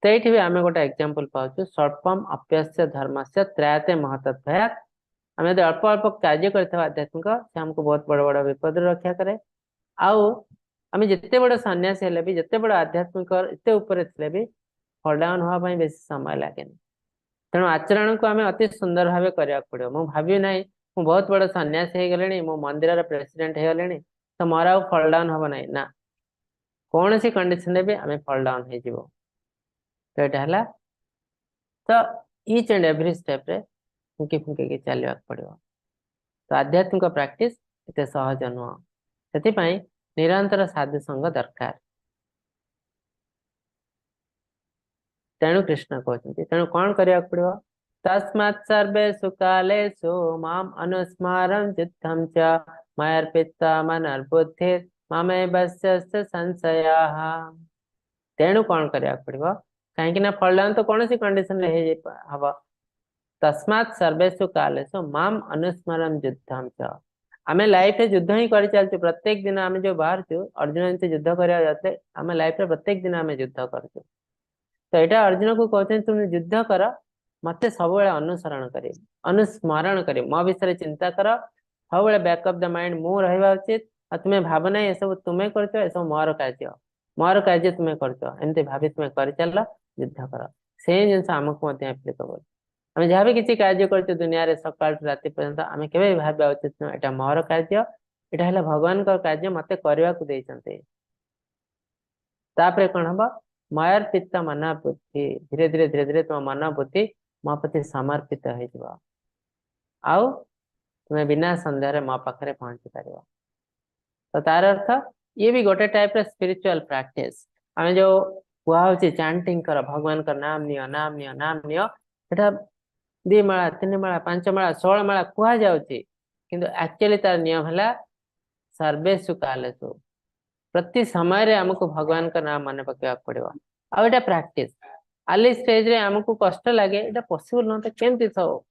[SPEAKER 2] तो ये भी आम गोटे एग्जांपल पाचु स्वल्पम अप्यस्य धर्म से त्रायते महत्त्वात् आम यदि अल्प अल्प कार्य कर आध्यात्मिक से हमको बहुत बड़ बड़ विपद रक्षा करे आम जिते बड़ सन्यासी हेले भी जिते बड़ आध्यात्मिक एत ऊपर भी फल डाउन होगापी बेस समय लगे तेणु आचरण को आम अति सुंदर भाव करने पड़ो मुझे भावी ना मुझे बहुत बड़ सन्यासी हो गले मो मंदिर प्रेसिडेंट हो गले तो मोर आ फल डाउन हम ना कौन सी कंडीशन भी आम फल डाउन हो तो यहाँ तो ईच एंड एवरी स्टेप रे फुंकी फुंकी के चलवाक पड़ो तो आध्यात्मिक प्रैक्टिस एत सहज नुह से निरंतर साधु संग दरकार तेणु कृष्ण कहते तेणु कौन करने पड़ो तस्मात् सर्वेषु कालेषु माम अनुस्मारं चित्तं च मयर्पिता मनर्बुद्धि ममेवस्य संशयाः तेणु कौन करने पड़ो कहीं फल डाउन तो कौन सी कंडीशन हम तस्मात् सर्वेषु कालेषु माम अनुस्मरं चित्तं च आम लाइफ रे युद्ध ही कर चलते प्रत्येक दिन आम जो बाहर अर्जुन जैसे युद्ध करा जाते आम लाइफ रे प्रत्येक दिन आम युद्ध कर तो यहाँ अर्जुन को कहते तुम युद्ध कर मत सब अनुसरण कर अनुस्मरण कर मो विषय चिंता कर सब बैक ऑफ द माइंड मु रहा उचित और तुम्हें भावना ये सब तुम्हें कर मोर कार्य तुम्हें करमती भावी तुम्हें कर चल युद्ध कर से जिन आमको एप्लिकेबल आम जहाँ भी किसी कार्य कर दुनिया रे सकाल राति पर्यंत आम के भाव उचित यहाँ मोर कार्य यहाँ है भगवान कार्य मत करने को देते तापर कौन हम मयर पित्त मन बुद्धि धीरे धीरे धीरे धीरे तुम मन बुद्धि मो प्रति समर्पित हो आउ तुम्हें बिना संदेह मो पाखे पहुंची पार तो तार अर्थ ये भी गोटे टाइप स्पिरिचुअल प्रैक्टिस आम जो कह चैंटिंग कर भगवान का नाम नियो नाम नियो नाम नियो सेटा 2 माला 3 माला 5 माला 16 माला कह जाउची किंतु एक्चुअली तार नियम है सर्वेषु कालेषु प्रति समय रे हमको भगवान का नाम मन पकेवा पड़ो आ एटा प्रैक्टिस आली स्टेज रे हमको कष्ट लगे एटा पॉसिबल न तो केमती सब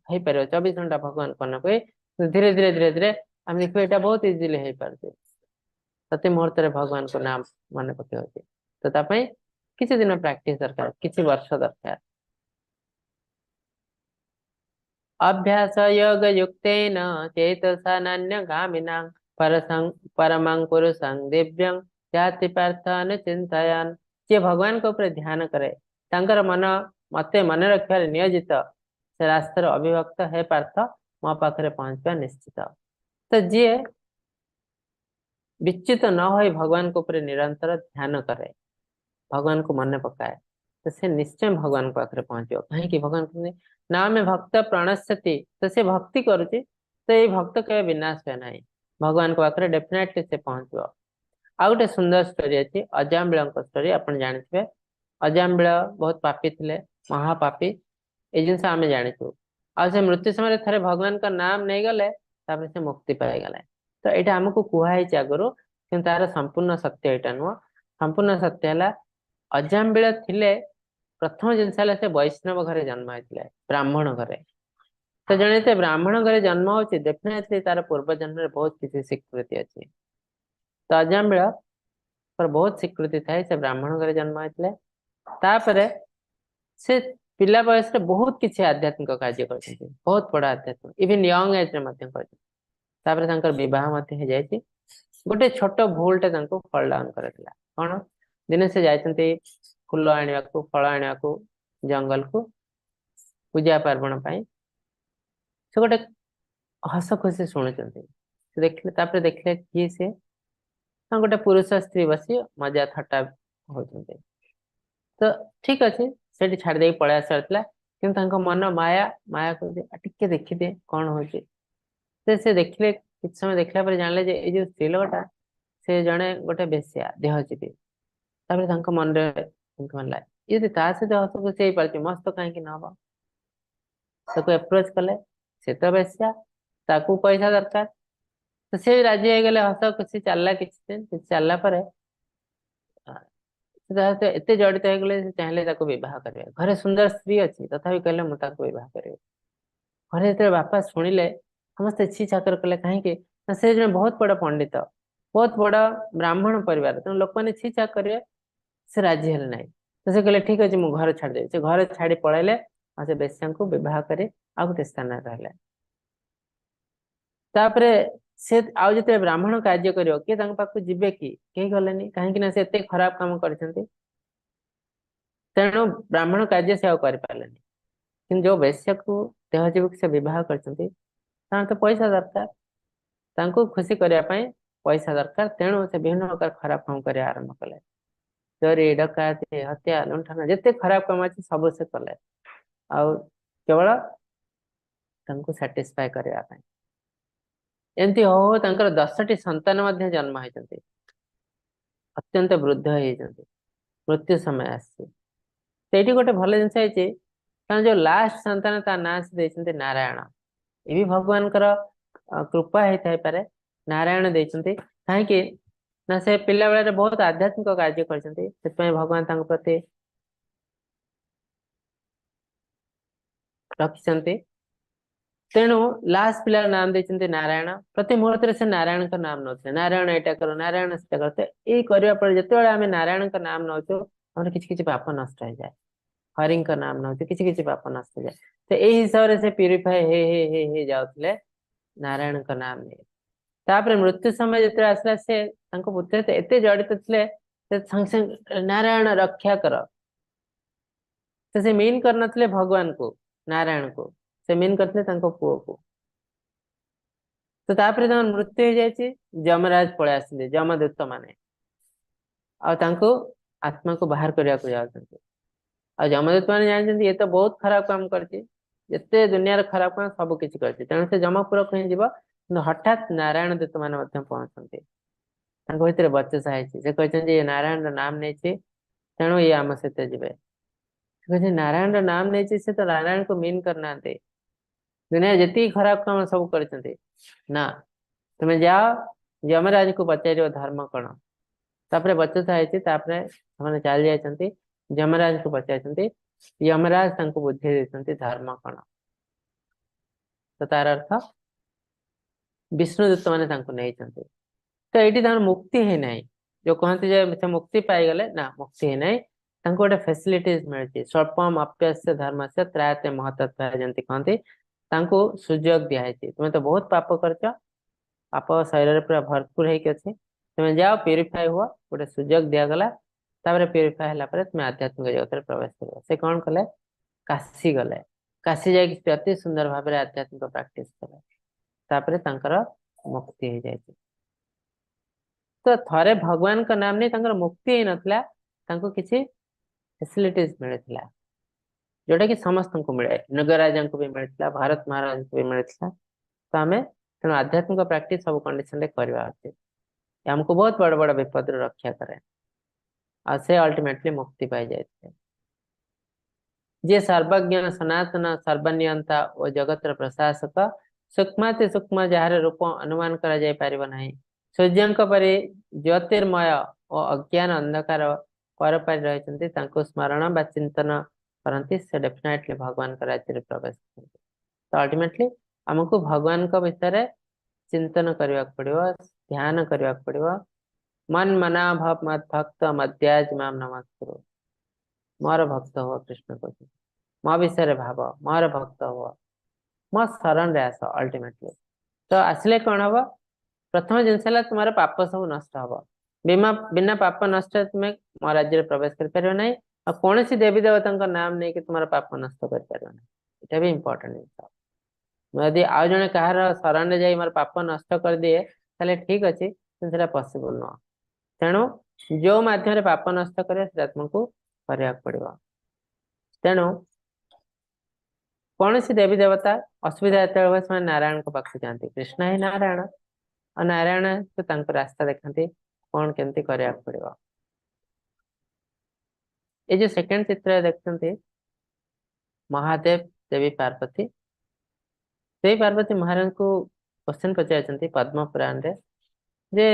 [SPEAKER 2] हो पार 24 घंटा भगवान को न कोई धीरे धीरे धीरे धीरे हम देखो एटा बहुत इजीली हो पारे प्रति मुहूर्त रे भगवान को नाम मन पकेवा तो तापई किसी दिन प्रैक्टिस दरकार किसी वर्ष दरकार अभ्यास योग युक्तेन चेतसा नान्यगामिनां परमं पुरुषं दिव्यं जाति पार्थान चिंतयान जे भगवान के ऊपर ध्यान करे तांकर मन मते मन रखिबार नियोजित से रास्तार अभिभक्त है पार्थ मो पाखरे पहुंचबा निश्चित तो जी विच्युत न हो भगवान के ऊपर निरंतर ध्यान करे भगवान को मन पकाए तो से निश्चय भगवान को आखिर पहुंचो कहीं भगवान को ना में भक्त प्रणश्यति तो से भक्ति करुच्ची तो ये भक्त के विनाश है ना भगवान को आखिर डेफिनेटली से पहुंचो आ गए सुंदर स्टोरी अच्छी अजाम्बिल स्टोरी आप जानते अजाम्बिल बहुत पापी थे महापापी ये जिन आम जाचु आ मृत्यु समय थे भगवान का नाम नहीं गले से मुक्ति पाईगले तो यहाँ आमको कहुई आगु कि तार संपूर्ण सत्य यहाँ नुह संपूर्ण सत्य है अजाम्बिल थिले प्रथम जिनस से वैष्णव घरे जन्म होते ब्राह्मण घरे तो जड़े ब्राह्मण घरे जन्म हो डेफिनेटली तार पूर्व जन्म में बहुत किसी स्वीकृति अच्छी तो अजाम्बिल पर बहुत स्वीकृति थाए से ब्राह्मण घरे जन्म होते तापर से पिला बयस बहुत किसी आध्यात्मिक कार्य कर बहुत बड़ा आध्यात्मिक इवन यंग एज कर गोटे छोट भूलटे फल डाउन कर कौन दिने से जाते फूल आने को फल आने को जंगल को पूजा पार्वण से गोटे हस खुशी शुणुंट देखले देखले किए से गोटे पुरुष स्त्री बसी मजा थट्टा होते तो ठीक अच्छे से छाड़ दे पलि आसाला कि मन माया माया को टे देखिदे कौन हो से देखले कि समय देखला पर जानले जे ए जो स्त्री लोकटा से जड़े गोटे बेसिया देहजीवी मन मन ये सहित हस खुशी पार्टी मस्त कहीं नब एप्रोच कले से तो बेसिया ताकू पैसा दरकार तो से राजी हो गले हस खुशी चलला किसी दिन चलला एत जड़ित हो गले चाहिए बह घर सुंदर स्त्री अच्छी तथा कहले मुझे बह कर घरे जो बापा शुणिले समस्त छी चाकर कले कहीं से जन बहुत बड़ा पंडित बहुत बड़ा ब्राह्मण परिवार तेनाली लोक मैंने छी चाक करेंगे से राजी हेले ना तो से कहले ठीक अच्छे मुझे घर छाड़ी से घर छाड़ी पलैले से बेस्या को बह कर गोटे स्थान रहा से आउ जो ब्राह्मण कार्य कर किए पाक जीवे कि कहीं गले कहीं से एत खराब काम कर तेणु ब्राह्मण कार्य से आपारे कि जो बेश्या को देहजीवी से बह कर तो पैसा दरकार खुशी करने पैसा दरकार तेणु से विभिन्न प्रकार खराब काम कर आरंभ कले चोरी डकायती हत्या लुंठन जिते खराब काम अच्छे सब से कले केवल साटिस्फाई करने एमती हो 10टी संतान जन्म होती अत्यंत वृद्ध होती मृत्यु समय आसी गोटे भल जिन जो लास्ट संतान ता ना से देते नारायण ये भी भगवान कृपा होता है नारायण देते कहीं ना से पिला बेले बहुत आध्यात्मिक कार्य कर भगवान प्रति रखिंट तेणु लास्ट पिला नाम देते नारायण प्रति मुहूर्त से नारायण का नाम नौते नारायण एटा करो नारायण सेटा करते ये करबा पर जते आम नारायण का नाम नौचो हमर किछि किछि पाप नष्ट हो जाए हरि का नाम नौते किछि किछि पाप नष्ट हो जाए तो यही हिसाब से प्यूरिफाई हे जाउतले नारायण का नाम नहीं तापर मृत्यु समय जते आसला से तांको पुत्र एते जड़ित थिले से संग संग नारायण रक्षा कर तो से मीन करनथले भगवान को नारायण को से मीन करथले तांको पुओ को तो तापर मृत्यु हो जाए जमराज पड़े आसते जमदूत माने आत्मा को बाहर करने को जाते जमदूत मैंने जानते ये तो बहुत खराब काम करते जिते दुनिया खराब काम सब किसी करते तेणु से जमपुर कहीं जीव कि हठात नारायण दूत मैंने पहुंचते भर बचसा है कहते ये नारायण नाम नहीं तेणु ये आम सहित जी नारायण नाम नहीं से तो नारायण को मीन करना दुनिया जी खराब काम सब कर ना तुम्हें जाओ यमराज को पचार धर्म कौन तापर बचसा है चल जाती यमराज को पचार यमराज बुद्धि देते धर्म कौन तो तार अर्थ विष्णुदूत मैंने नहीं तो ये मुक्ति ही ना जो कहते मुक्ति पाईगले ना मुक्ति ही ना गोटे फैसिलिटीज मिलती स्वल्पम अप्यस्य धर्म से त्रायते महतत्व जमी कहते सुजोग दिखाई तुम्हें तो बहुत पाप कर पाप शरीर पूरा भरपूर होती तुम्हें जाओ प्यूरिफाई हुआ गोटे सुजोग दिगला प्यूरिफाई है तुम आध्यात्मिक जगत में प्रवेश कर से कौन कले काशी गले काशी जाकि अति सुंदर भाव आध्यात्मिक प्राक्ट कले मुक्ति हो जाए तो थरे भगवान का नाम नहीं मुक्ति ही नाला किसी फैसिलिटीज मिलता जोटा कि समस्त को मिले नगराजा को भी मिलता भारत महाराज को भी मिलता तो आम तेणु आध्यात्मिक प्राक्ट सब कंडीशन करवा उचित हमको बहुत बड़ बड़ विपद रक्षा करे से अल्टीमेटली मुक्ति पाई जाए जे सर्वज्ञ सनातन सर्वनियंता और जगत प्रशासक सूक्ष्म सूक्ष्म जार रूप अनुमान करा सूर्य परि ज्योतिर्मय और अज्ञान अंधकार पर रही स्मरण बा चिंतन करती से डेफिनेटली भगवान का राज्य में प्रवेश करते तो अल्टीमेटली हमको भगवान का विषय चिंतन करने पड़ो ध्यान करने पड़ो मन मना भव मत भक्त मध्याज माम नमस्कुरु मोर भक्त हो कृष्ण को मो विषय भाव मोर भक्त हो मो शरण रे आस अल्टीमेटली तो आसले कौन हम प्रथम जिनस तुम्हारे पाप सब नष्ट हम बिना पाप नष्ट तुम्हें मो राज्य में प्रवेश कर ना कौन सी देवी देवता नाम नहीं कि तुम्हारा पाप नष्ट कर ये भी इम्पोर्टेंट जिन यदि आउ जड़े कहार शरण में मोर पाप नष्ट कर दिए ताले ठीक अच्छे पॉसिबल नुह तेणु जो माध्यम पाप नष्ट कर तुमको करने पड़ो तेणु कौन सी देवी देवता असुविधा जो नारायण को पाक जाती कृष्ण ही नारायण और नारायण तो रास्ता देखते कौन केमती करने पड़ो ये जो सेकंड चित्र देखते महादेव देवी पार्वती देवी पार्वती महाराज को क्वेश्चन पचार पद्म पुराण रे जे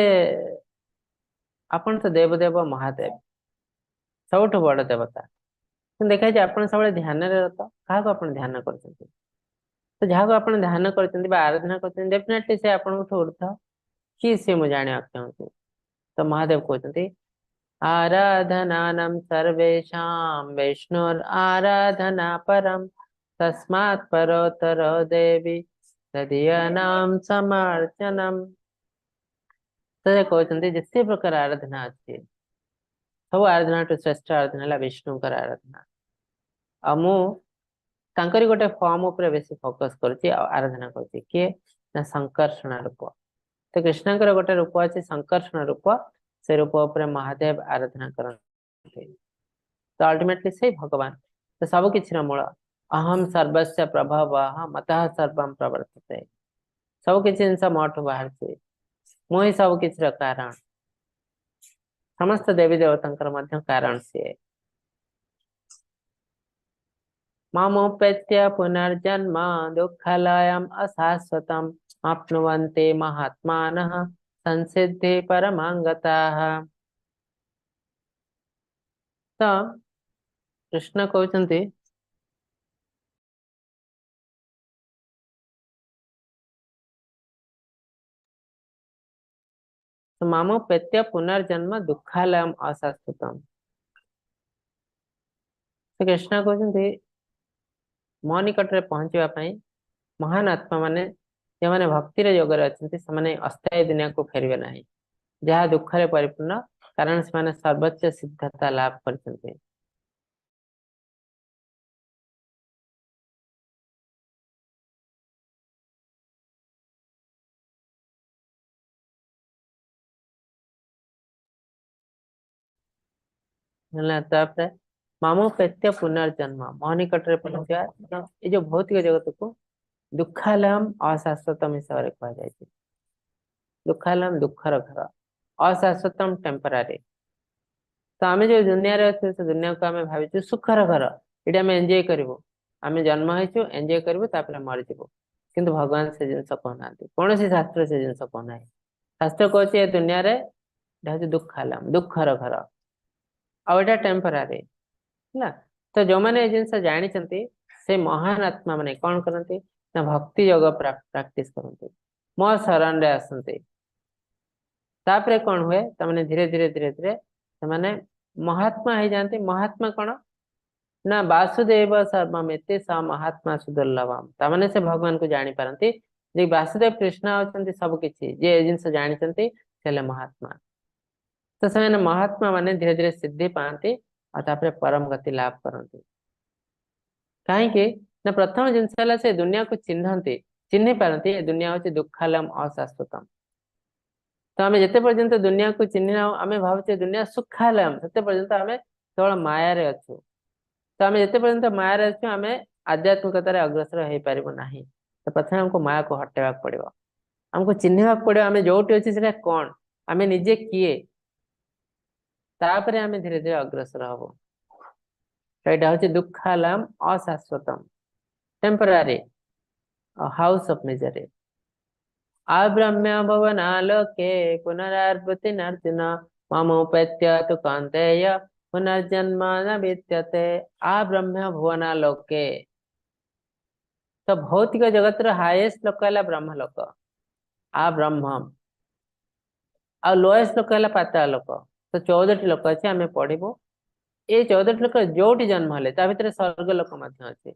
[SPEAKER 2] आपण तो देवदेव महादेव सबुठ बड़ देवता देखा जाए आप सब ध्यान रत क्या ध्यान कर जहाँ आप ध्यान कर आराधना कर डेफिनेटली से आपठ ऊर्ध कि सी मुझे जाना चाहूँ तो महादेव कहते आराधनानं सर्वेषां विष्णुर आराधना परम तस्मात् परोत्तरो देवी तदीयनाम समर्चनम तो कहते जिते प्रकार आराधना अच्छी सब आराधना टू श्रेष्ठ आराधना है विष्णु आराधना आ मुझे गोटे फॉर्म उपर बेस फोकस कर आराधना कर किए ना संकर्षण रूप तो कृष्ण गोटे रूप अच्छे संकर्षण रूप से रूप उपर महादेव आराधना कर तो अल्टीमेटली से भगवान तो सब किसी मूल अहम सर्वस्व प्रभाव मत सर्व प्रवर्तते सब किसी जिन मोठ बाहर मुझे सब किसी कारण समस्त देवी देवता कारण सी ममोपेत्य पुनर्जन्म दुःखलयम् अशाश्वतम् आप्नुवन्ते महात्मानः संसिद्धि परमांगताः तो कृष्ण कहते मामोपेत्य पुनर्जन्म दुःखालयम अशाश्वतम। तो कृष्ण कहते मो निकट में पहुंचवा महान आत्मा माने जो मैंने भक्तिर योगर अच्छा से अस्थायी दुनिया को फेरबे ना जहाँ दुखरे परिपूर्ण कारण से सर्वोच्च सिद्धता लाभ करते। मामोपेत्य पुनर्जन्म मो निकट में पहुंचा ये जो भौतिक जगत को दुखालयम अशाश्वतम हिसाब से कह दुखालयम दुखर घर अशाश्वतम टेम्परारी। तो आम जो दुनिया अच्छे से दुनिया को आम भाई सुखर घर ये आम एंजॉय करूँ आम जन्म हो एंजॉय करूँ मरीज किंतु भगवान से जिन कहना कौन सी शास्त्र से जिन कहना शास्त्र कहे दुनिया दुखालयम दुखर घर आटा टेम्परारी है। तो जो मैंने जिन जानी से महान आत्मा माने कौन करते ना भक्ति योग प्रैक्टिस करते मो शरण रे आसते तापरे कौन हुए तमने धीरे धीरे धीरे धीरे से महात्मा हो जाते। महात्मा कौन ना वासुदेव सर्वमेते स महात्मा सुदुर्लभम तमने से भगवान को जानी पारती जे वासुदेव कृष्ण होचंती सब किछि जे जिनसे जानिचंती सेले महात्मा। तो से महात्मा माने धीरे धीरे सिद्धि पाते और तापरे परम गति लाभ करते कहीं ना प्रथम जिनस से दुनिया को चिन्हती चिन्ह पारती दुनिया हूँ दुखालयम अशाश्वतम। तो आम जिते पर्यंत दुनिया को चिन्ह आम भावचे दुनिया सुखालयम से पर्यंत आम केवल माया रे अच्छु। तो आम जिते पर्यंत माया रे अच्छु आम आध्यात्मिकतार अग्रसर हो पार ना। तो प्रथम हमको माया को हटेवा पड़ो आमको चिन्हवा पड़ो आम जोटी अच्छे से कौन आम निजे किए तापर आम धीरे धीरे अग्रसर हम। यहाँ हूँ दुखालयम अशाश्वतम टेम्परारी हाउस ऑफ मिजरी आब्रह्म्य भवनालोके पुनरावृत्ति अर्जुन ममोपेत्य तु कौन्तेय पुनर्जन्म न विद्यते। आब्रह्म्य भुवनालोके तो भौतिक जगत हाईएस्ट लोक है ब्रह्म लोक आ ब्रह्म आ लोएस्ट लोक है पाताल लोक। तो 14 लोक अच्छे आम पढ़ू ये 14 लोक जोटी जन्म हेले भीतर स्वर्ग लोक अच्छे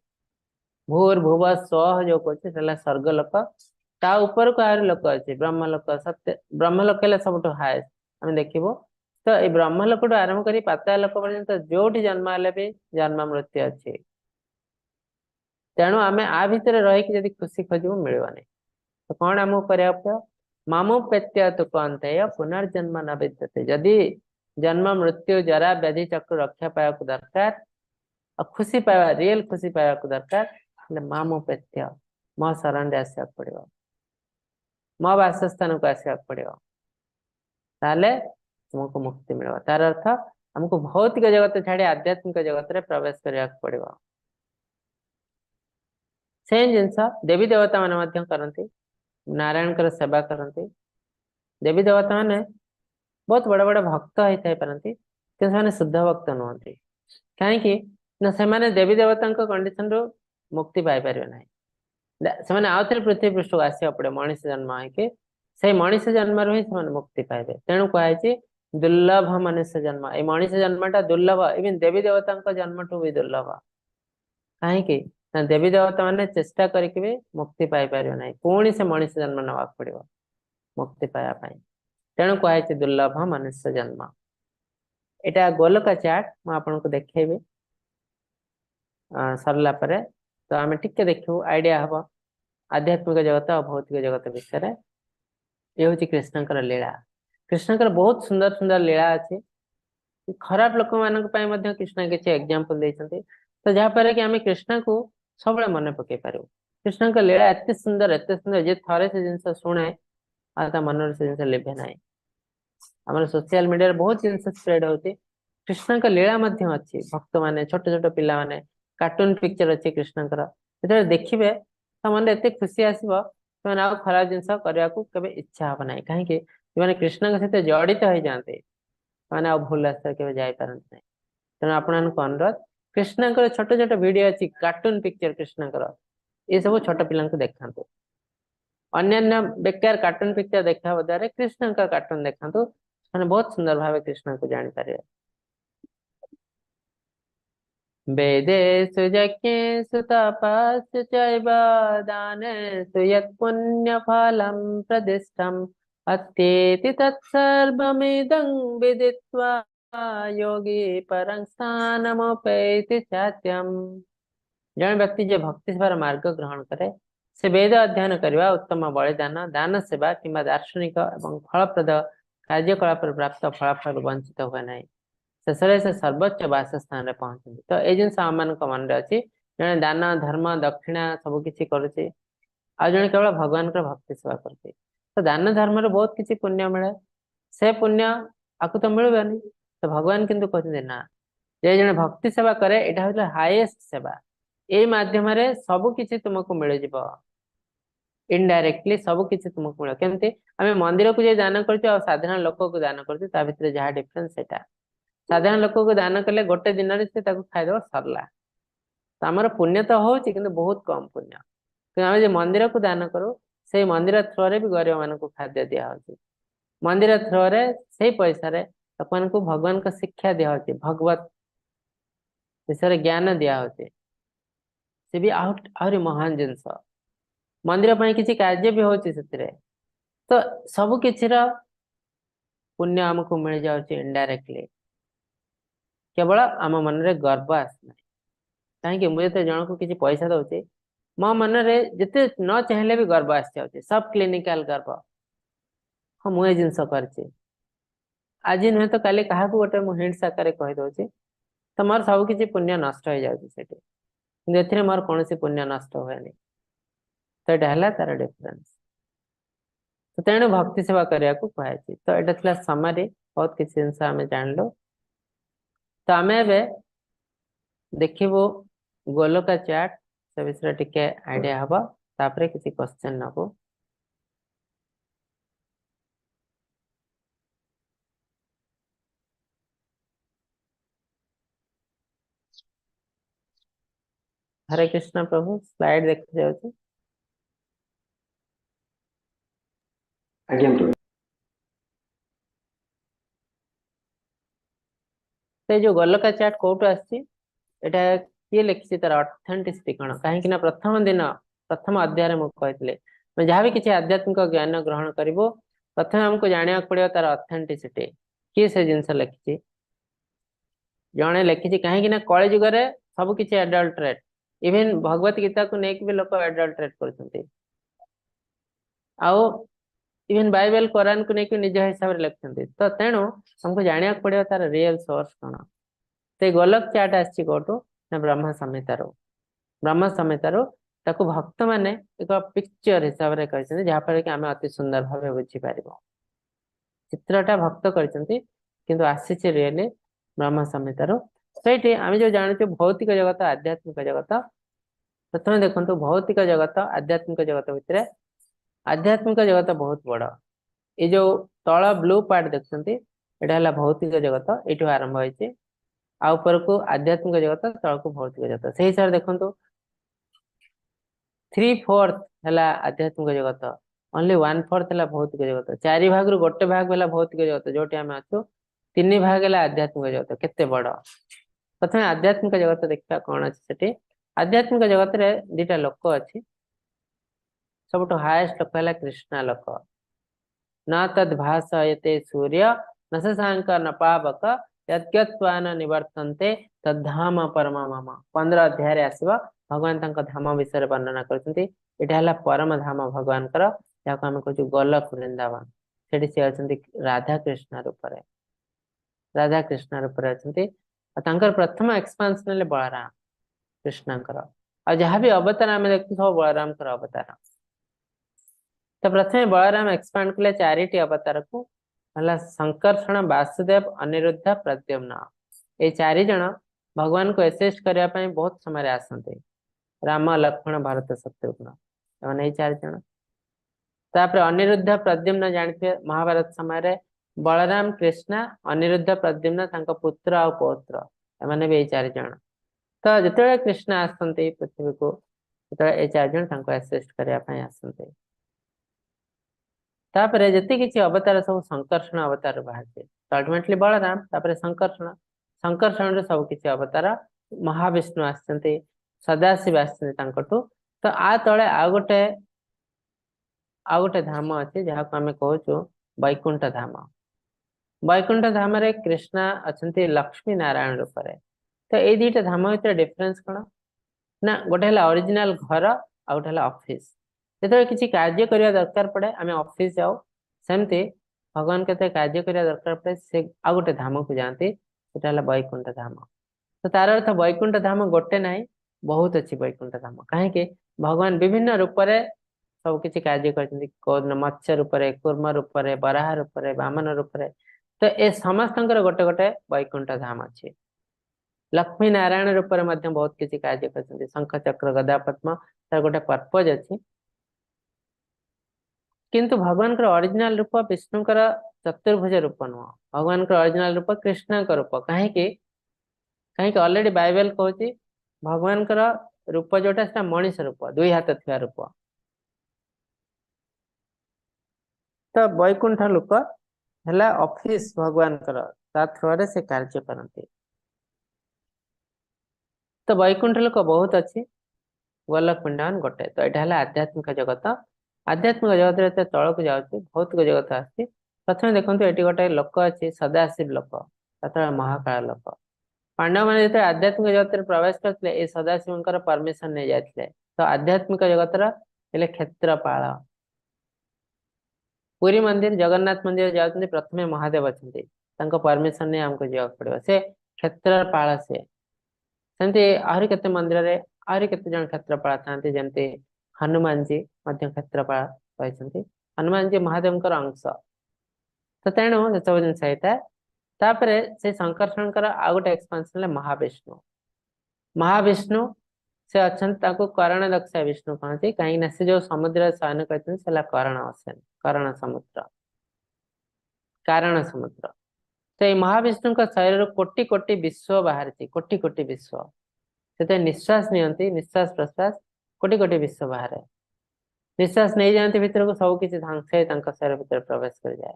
[SPEAKER 2] भूर्भुव स्व जो कहे स्वर्ग लोक ता ऊपर को आर लोक अच्छे ब्रह्मलोक सत्य ब्रह्मलोक है सब हाएस्ट आम देखो। तो ये ब्रह्मलोक आरंभ कर पाताल लोक पर्यंत जोटी जन्म हेले भी जन्म मृत्यु अच्छे तेणु आम आ भितर रही खुशी खोजू मिलवानी। तो कौन आमको करा मामोपेत्य तु कौन्तेय पुनर्जन्म न विद्यते जदि जन्म मृत्यु जरा व्याधि चक्र रक्षा पाया दरकार और खुशी पाया रियल खुशी पाया दरकार मामोपेत्य मो शरण आसवा पड़ो मो वासस्थान को आसवा पड़ो ताले तुमको मुक्ति मिलवा। तार अर्थ हमको भौतिक जगत छाड़ी आध्यात्मिक जगत रे प्रवेश करने पड़ो। सेम जिनस देवी देवता माने करती नारायण सेवा करती देवी देवता माने बहुत बड़ा बड़ा भक्त होता पारती कि शुद्ध भक्त नुहति कहीं ना से देवी देवता कंडीशन रू मुक्ति पाई पारे ना से आउ थे पृथ्वी पृष्ठ को आसवा पड़े मनीष जन्म होके से मनीष जन्म ही मुक्ति पाइबे। तेणु कहुई दुर्लभ मनुष्य जन्म ये मनीष जन्मटा दुर्लभ इवन देवी देवता जन्म ठू भी दुर्लभ कहीं ना देवी देवता मैंने चेष्टा करके भी मुक्ति पाई पार ना पुणी से मनीष जन्म नवा पड़ो मुक्ति पायापाई। तेणु कहुई दुर्लभ मनुष्य जन्म। यहाँ गोलक चार्ट मुझे देखेबी सरला परे तो आम टिके देखू आइडिया हम आध्यात्मिक जगत और भौतिक जगत विषय। ये हूँ कृष्णकर लीला कृष्णकर बहुत सुंदर सुंदर लीला अच्छी खराब लोक मान कृष्ण किसी एग्जांपल देते तो जहाँपर कि आम कृष्ण को सब मन पकई पारू। कृष्ण का लीला एत सुंदर जे थे से जिन शुणे आ मन से जिन लिभे ना आम सोशल मीडिया बहुत जिन स्प्रेड होती कृष्ण का लीला अच्छी भक्त मैंने छोट छोट पिला माने कार्टून पिक्चर अच्छे कृष्णकर जो देखिए तो मन एत खुशी आसो से खराब जिन करने को केवे इच्छा हम ना कहीं कृष्ण सहित जड़ित हो जाते मैंने भूल रास्ता के जापारती ना। तेणु आपण अनुरोध कृष्णकर छोट छोट वीडियो अच्छी कार्टून पिक्चर कृष्णकर ये सब छोट पिला देखा अन्य बेकार कार्टून पिक्चर देखा बदले कृष्ण का कार्टून देखा मैंने बहुत सुंदर भाव कृष्ण को जानी पारे। वेदेषु यज्ञेषु तपस्सु चैव दानेषु यत् पुण्यफलं प्रदिष्टम् अत्येति तत्सर्वमिदं विदित्वा योगी परं स्थानमुपैति चात्यम्। जन व्यक्ति जो भक्ति सेवार मार्ग ग्रहण करे से वेद अध्ययन करवा उत्तम बलिदान दान सेवा किंबा दार्शनिक एवं फलप्रद कार्यकलाप प्राप्त फलाफल वंचित हुए ना शेष से सर्वोच्च वास स्थान पहुंचती। तो ये जिन आम मान मन अच्छी जड़े दान धर्म दक्षिणा सबकि करुचे आ जड़े केवल भगवान भक्ति सेवा करते। तो दान धर्म बहुत किसी पुण्य मिले से पुण्य आपको तो मिलबनी। तो भगवान किंतु कहते ना जे जड़े भक्ति सेवा करे यहाँ हूँ हाईएस्ट सेवा ये मध्यम सब किसी तुमको मिल जाव इनडायरेक्टली सब किसी तुमको मिल केमती आम मंदिर को दान कर साधारण लोक को दान कर जहाँ डिफरेंस से साधारण लोक को दान कले गोटे दिन से खाईदेव सरला। तो आमर पुण्य तो हो बहुत कम पुण्य कि आम जो मंदिर को दान करूँ से मंदिर थ्रो भी गरीब मान खाद्य दिहे मंदिर थ्रो से पैसा लोक भगवान को शिक्षा दिहे भगवत विषय ज्ञान दिहे से भी आहरी महान जिनस मंदिर पर किसी कार्य भी होती तो सब किसी पुण्य आमको मिल जाए इनडायरेक्टली केवल आम मन में गर्व आसना कहीं मुझे जन को किसी पैसा दौचे मो मन में जिते न चाहिए भी गर्व आस जाऊे सब क्लिनिकल गर्व हाँ मुझे जिनस कर आज नुहे तो काली क्या गोटे मुझे हिंट आकार कहीदे तो मोर सब किसी पुण्य नष्ट हो जाए मोर कौन पुण्य नष्ट हुए नहीं। तो यहाँ तार डिफरेन्स। तो तेणु भक्ति सेवा करने को कहुई। तो यहाँ समरी बहुत किसी जिन आम जानलु। तो आम देखो गोलोका चार्ट से विषय टिके आइडिया हम तापर किसी क्वेश्चन नबू। हरे कृष्ण प्रभु स्लाइड देखा जाऊँ।
[SPEAKER 3] आज्ञा प्रभु।
[SPEAKER 2] तो जो गोलोका चार्ट कौटू आसी किए लिखी तार अथेंटिसिटी कौन कहीं प्रथम दिन प्रथम अध्याय मुझे जहाँ भी किसी आध्यात्मिक ज्ञान ग्रहण कर प्रथम आमको जाना पड़ो तार अथेंटिसिटी किए से जिनस लिखी जड़े लिखी कहीं कलि जुगे सब किसी एडल्ट्रेट इवेन भगवत गीता को लेकिन भी लोग एडल्ट्रेट कर इवेन बाइबल कुरान को लेकिन निज हिसाब से लिखते। तो तेणु हमको जाना पड़ो तार रियल सोर्स कौन। तो गोलक चार्ट आसी कौटू ना ब्रह्म संहितार ब्रह्म संहितार भक्त माने एक पिक्चर हिसाब से कहते जहाँफल कि आम अति सुंदर भाव बुझीपार चित्रटा भक्त कर आसी रियली ब्रह्म संहितार। से आम जो जानूँ भौतिक जगत आध्यात्मिक जगत प्रथम देखो भौतिक जगत आध्यात्मिक जगत भितर आध्यात्मिक जगत बहुत बड़ ये जो तल ब्लू पार्ट देखते यहाँ भौतिक जगत ये आरंभ होती आपर को आध्यात्मिक जगत तल को भौतिक जगत से हिसाब से देखो 3/4 है आध्यात्मिक जगत ओनली 1/4 है भौतिक जगत 4 भाग रु गोटे भाग है भौतिक जगत जो आम अच्छु 3 भाग है आध्यात्मिक जगत केते बड़। प्रथम आध्यात्मिक जगत देखा कौन अच्छे से आध्यात्मिक जगत रे दीटा लोक अच्छी सब हाएस्ट लोक है कृष्णा लोक न तद भाषयते सूर्य न शशांक न पावक यद्गत्वा न निवर्तन्ते तद्धाम परमा मम 15 अध्याय आसव भगवान धाम विषय वर्णना कर परम धाम भगवान जहाँ आम कहूँ गोलक वृंदावन से अच्छा राधा कृष्ण रूप राधा कृष्ण रूप अच्छा प्रथम एक्सपांशन बलराम कृष्णकर आ जहाँ भी अवतार आम देखते सब बलराम अवतार। तो प्रथम बलराम एक्सपांड कले 4टी अवतार को संकर्षण वासुदेव अनिरुद्ध प्रद्युम्न ये 4 जन भगवान को एसिस्ट करने बहुत समय आसते राम लक्ष्मण भरत शत्रुघ्न एवं 4 जन। तापर अनिरुद्ध प्रद्युम्न जानते महाभारत समय बलराम कृष्ण अनिरुद्ध प्रद्युम्न पुत्र और पौत्र एमाने भी 4 जन। तो जिते कृष्ण आसते पृथ्वी को ये 4 जन एसिस्ट करने आसते तापर जति किसी अवतार सब संकर्षण अवतार बाहर तो अल्टीमेटली बलराम तापर संकर्षण संकर्षण सब किसी अवतार महाविष्णु आसते सदाशिव आसते तो आ तले आ गोटे धाम अच्छे जहाँ को आम कहूँ वैकुंठ धाम वैकुंठ धाम रे कृष्णा अच्छा लक्ष्मी नारायण रूप से तो ये दुईटा धाम भर डिफरेन्स कौन ना गोटे ओरिजिनल घर आ गोटे ऑफिस जो किसी कार्य करने दरकार पड़े आम ऑफिस जाओ सेमती भगवान के कार्य करने दरकार पड़े से आ गोटे धाम को जाती सेटा वैकुंठ धाम तो तार अर्थ वैकुंठ धाम गोटे ना बहुत अच्छी वैकुंठ धाम कहीं भगवान विभिन्न रूप से सब किसी कार्य कर मत्स्य रूप से कूर्म रूप से बराह रूप से वामन रूप से तो ये समस्त गोटे गोटे वैकुंठ धाम अच्छी लक्ष्मी नारायण रूप में बहुत किसी कार्य कर शंख चक्र गदा पद्म तार गोटे पर्पज अच्छी किंतु भगवान ओरिजिनल रूप विष्णुकर चतुर्भुज रूप नुह भगवान ओरिजिनल रूप कृष्ण रूप कहीं कहीं ऑलरेडी बाइबल कहूँ भगवान रूप जोटा मनीष रूप दुई हाथ थिया रूप तो वैकुंठ लोक है ऑफिस भगवान थ्रू से कार्य करते तो वैकुंठ लोक बहुत अच्छी गोलक वृंदावन गोटे तो यहाँ है आध्यात्मिक जगत आध्यात्मिक जगत तल को जाऊँ भौतिक जगत आस प्रथम देखो ये गोटे लोक अच्छी सदाशिव लोक महाकाल लोक पांडव मैंने जो आध्यात्मिक जगत में प्रवेश करते सदाशिव परमिशन नहीं जाते तो आध्यात्मिक जगत क्षेत्रपाल पुरी मंदिर जगन्नाथ मंदिर जाते प्रथम महादेव अच्छा परमिशन नहीं आमको जावाक पड़ो से क्षेत्रपाल से सेमती आहरी केते मंदिर रे आहरी केते जन क्षेत्रपाल था जमती हनुमान जी क्षेत्रपाल रही हनुमान जी महादेव अंश तो तेणु ये सब जिन होता है से संकर्षण आ गोटे एक्सपांशन महाविष्णु महाविष्णु से अच्छा करण दक्ष विष्णु कहते कहीं से जो समुद्र शयन करते करण असेन करण समुद्र कारण समुद्र तो ये महाविष्णु शरीर कोटि कोटि विश्व बाहर कोटि कोटि विश्व से निश्वास नियंती निश्वास प्रश्वास कोटि कोटि विश्व बाहर निश्वास नहीं जाती भीतर को सब किसी धांसे शरीर भीतर प्रवेश कर जाए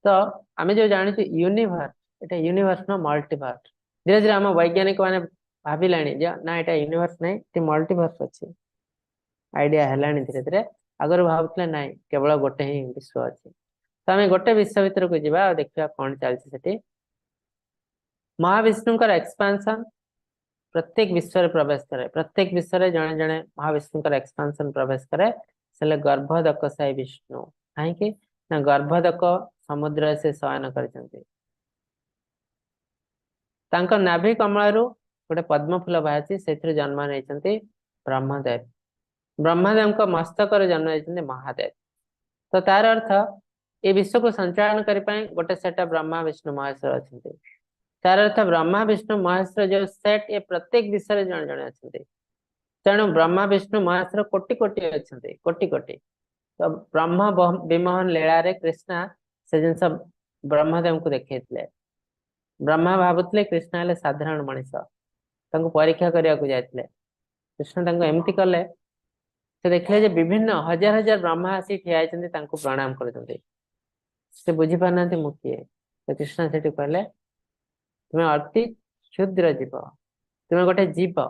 [SPEAKER 2] तो आम जो जानी यूनिवर्स ये यूनिवर्स न मल्टीवर्स धीरे धीरे आम वैज्ञानिक मैंने भाविला ना यहाँ यूनिवर्स नहीं मल्टीवर्स अच्छी आइडिया है धीरे धीरे आगर भावुले ना केवल गोटे ही विश्व अच्छी तो आम गोटे विश्व भीतर को जावा देखा कौन चलती महाविष्णु एक्सपांशन प्रत्येक विश्व में प्रवेश करे प्रत्येक विश्व में जड़े जड़े महाविष्णु एक्सपांशन प्रवेश करे से गर्भदक साई विष्णु कहीं गर्भदक समुद्र से शयन कर नाभि कमल गोटे पद्म फूल बाहर से जन्म नहीं ब्रह्मदेव ब्रह्मदेव मस्तक जन्म नहीं महादेव तो तार अर्थ ये विश्व को संचालन करने गोटे सेट ब्रह्मा विष्णु महेश्वर अच्छा तार अर्थ ब्रह्मा विष्णु महेश्वर जो सेट ये प्रत्येक विषय में जड़े जड़े अच्छा तेणु ब्रह्मा विष्णु महेश्वर कोटि कोटि अच्छा कोटि कोटि तो ब्रह्म विमोहन लीला रे कृष्णा से जिन ब्रह्मदेव को देखते ब्रह्मा भावुले कृष्ण हेले साधारण मनीष परीक्षा करने को जाते कृष्ण एमती कले से देखले विभिन्न हजार हजार ब्रह्मा आसी ठिया प्रणाम कर बुझी पारना मुझे तो कृष्ण से कहले तुम्हें अति क्षुद्र जीव तुम्हें गोटे जीव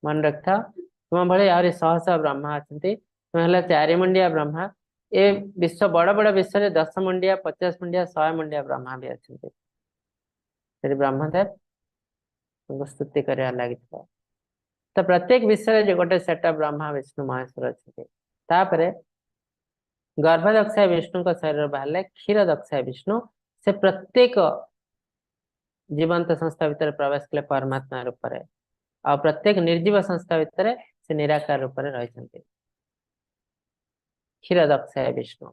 [SPEAKER 2] मन रख तुम भाई आहरी शह शह ब्रह्मा अच्छा तुम्हें चारि मुंडिया ब्रह्मा ए विश्व बड़ बड़ विश्व में 10 मुंडिया 50 मुंडिया 100 मुंडिया ब्रह्मा भी अच्छा ब्रह्मदेव तुमको स्तुति कर लगी तो प्रत्येक विश्व में गोटे सेट ब्रह्मा विष्णु महेश्वर अच्छे गर्भदक्षा विष्णु का शरीर बाहर क्षीर दक्षा विष्णु से प्रत्येक जीवंत संस्था भीतर प्रवेश कले परमात्मा रूप में आ प्रत्येक निर्जीव संस्था भीतर से निराकार रूप में रही क्षीर दक्षा विष्णु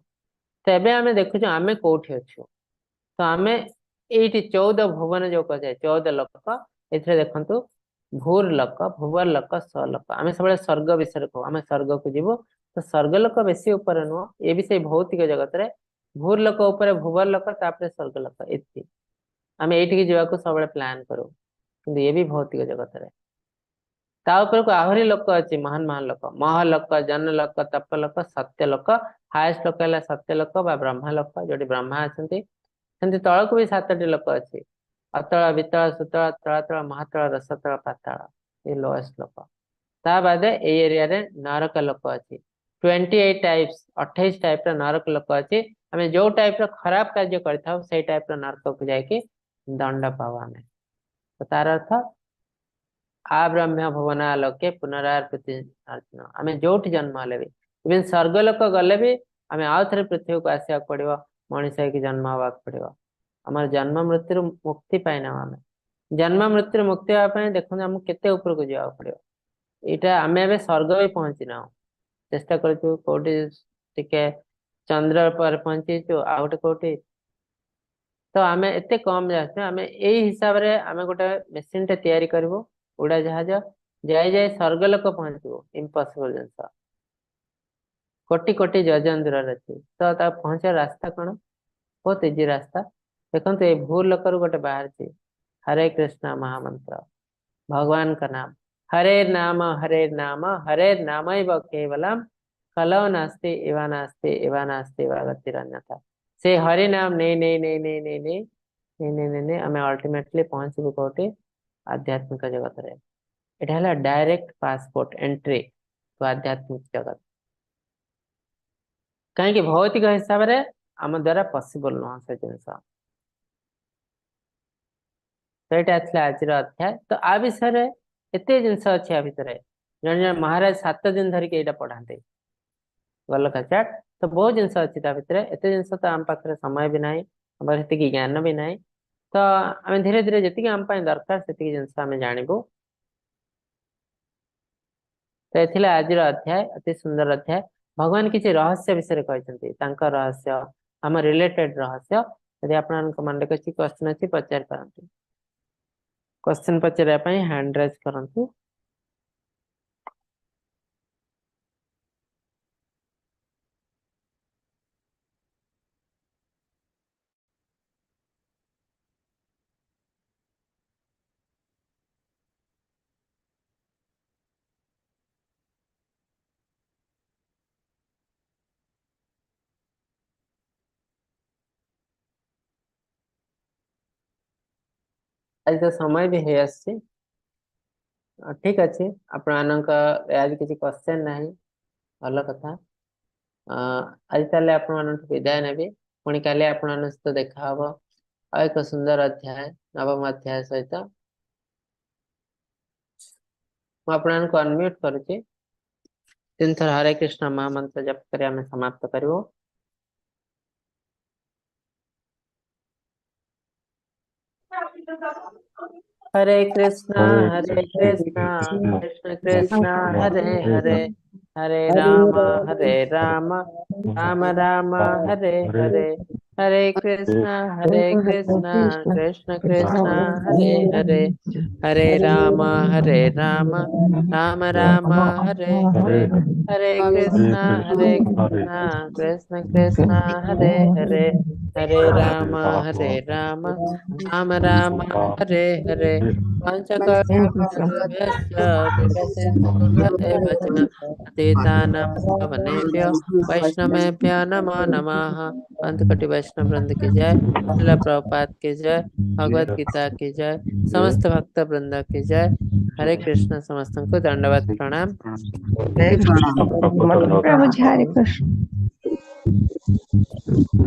[SPEAKER 2] तो एवं आम देखु आम कौटी अच्छु तो आम ये 14 भुवन जो कहे 14 लोक ए देखु भूर लोक भुवर लोक स्वलोक आम सब स्वर्ग विषय कहू आम स्वर्ग को जीवु तो स्वर्गलोक बेसी ऊपर नुह ये भी से भौतिक जगत रे भूर लोक उपर भुवर लोक स्वर्गलोक ये आम ये जावाक सब प्लान करूँ कि ये भी भौतिक जगत रे ता ऊपर को आहरी लोक अच्छी महान महान लोक महलोक जन लोक तपलोक सत्य लोक हाएस्ट लोक है सत्य लोक ब्रह्मा लोक जो ब्रह्मा अच्छा सेमती तल को भी 7टी लोक अच्छी अतल वितल सुतल तलातल महातल रसतल पाताल ये लोएस्ट लोक ता बादे ए एरिया रे नरक लोक अच्छी 28 टाइप्स 28 टाइप नरक लोक अच्छी आम जो टाइप खराब कार्य कर टाइप नरक को जाकि दंड पाऊ आम तो तार अर्थ आ ब्रह्म भुवना लोके पुनरावृत्ति अर्जुन आम जो जन्म हेले भी इवन स्वर्गलोक गले भी आम आउ थे पृथ्वी को आसवा पड़ो मनीष की जन्म हवा पड़ो आम जन्म मृत्यु मुक्ति पाइना आम जन्म मृत्यु मुक्ति हाँपाई देखो आम केते ऊपर को जावा पड़ो यहाँ आम ए स्वर्ग भी पहुंची ना चेष्टा करोटे चंद्र पर पहुंची आ गए कौटी तो आम एत कम जाए आम यही हिसाब से आम गोटे मेसीन टे तैयारी करूँ उड़ा जहाज जाए जाए स्वर्गलोक पहुंचो इम्पॉसिबल जिनस कोटि कोटि जजन दूर अच्छी तो पहुंचा रास्ता कौन बहुत इजी रास्ता देखो ये भूल लोक गोटे बाहर हरे कृष्णा महामंत्र भगवान का नाम हरे नाम हरे नाम केवलम कलौ नास्ति इवा नास्ति गतिरन्यथा से हरि नाम नहीं नहीं नहीं नहीं नहीं नहीं नहीं नहीं नहीं नहीं आम अल्टीमेटली पहुंचबू कौटी आध्यात्मिक जगत रे एटा हला डायरेक्ट पासपोर्ट एंट्री तो आध्यात्मिक जगत कहीं भौतिक हिसाब से आम द्वारा पॉसिबल नुह से जिनस तो यहाँ आज अध्याय तो आ विषय एत जिनस अच्छी आ भितर जन जन महाराज 7 दिन धरिक यहाँ पढ़ाते गलका चाट तो बहुत जिनस अच्छी भितर एत जिनस तो आम पाखे समय भी ना ये ज्ञान भी ना तो आम धीरे धीरे जी आम दरकार से जिनस आम जानबू तो ये आज अध्याय अति सुंदर अध्याय भगवान किसी रहस्य विषय कहते रहस्य आम रिलेटेड रहस्य यदि आप मन किसी क्वेश्चन अच्छी पचार पारती क्वेश्चन पचारे हैंड रेज करंतु आज तो समय भी है आसी ठीक अच्छे आज किसी क्वेश्चन ना भल कथा आज ताले आपण विदाय नेबी पुणी काली आपण सहित देखा हम आ एक सुंदर अध्याय नवम अध्याय सहित मुझे अनम्यूट करुच्ची 3 थर हरे कृष्ण महामंत्र जप कर आम समाप्त करूँ हरे कृष्णा कृष्ण कृष्ण हरे हरे हरे राम राम राम हरे हरे हरे कृष्णा कृष्ण कृष्ण हरे हरे हरे राम राम राम हरे हरे हरे कृष्णा कृष्ण कृष्ण हरे हरे हरे राम राम राम हरे हरे वैष्णवेभ्यो नमो नमः अंतकटि वैष्णव वृंद की जय श्रील प्रभुपाद की जय भगवत गीता की जय समस्त भक्त वृंद की जय हरे कृष्ण समस्त को दंडवत प्रणाम
[SPEAKER 1] प्रभु जी हरे कृष्ण।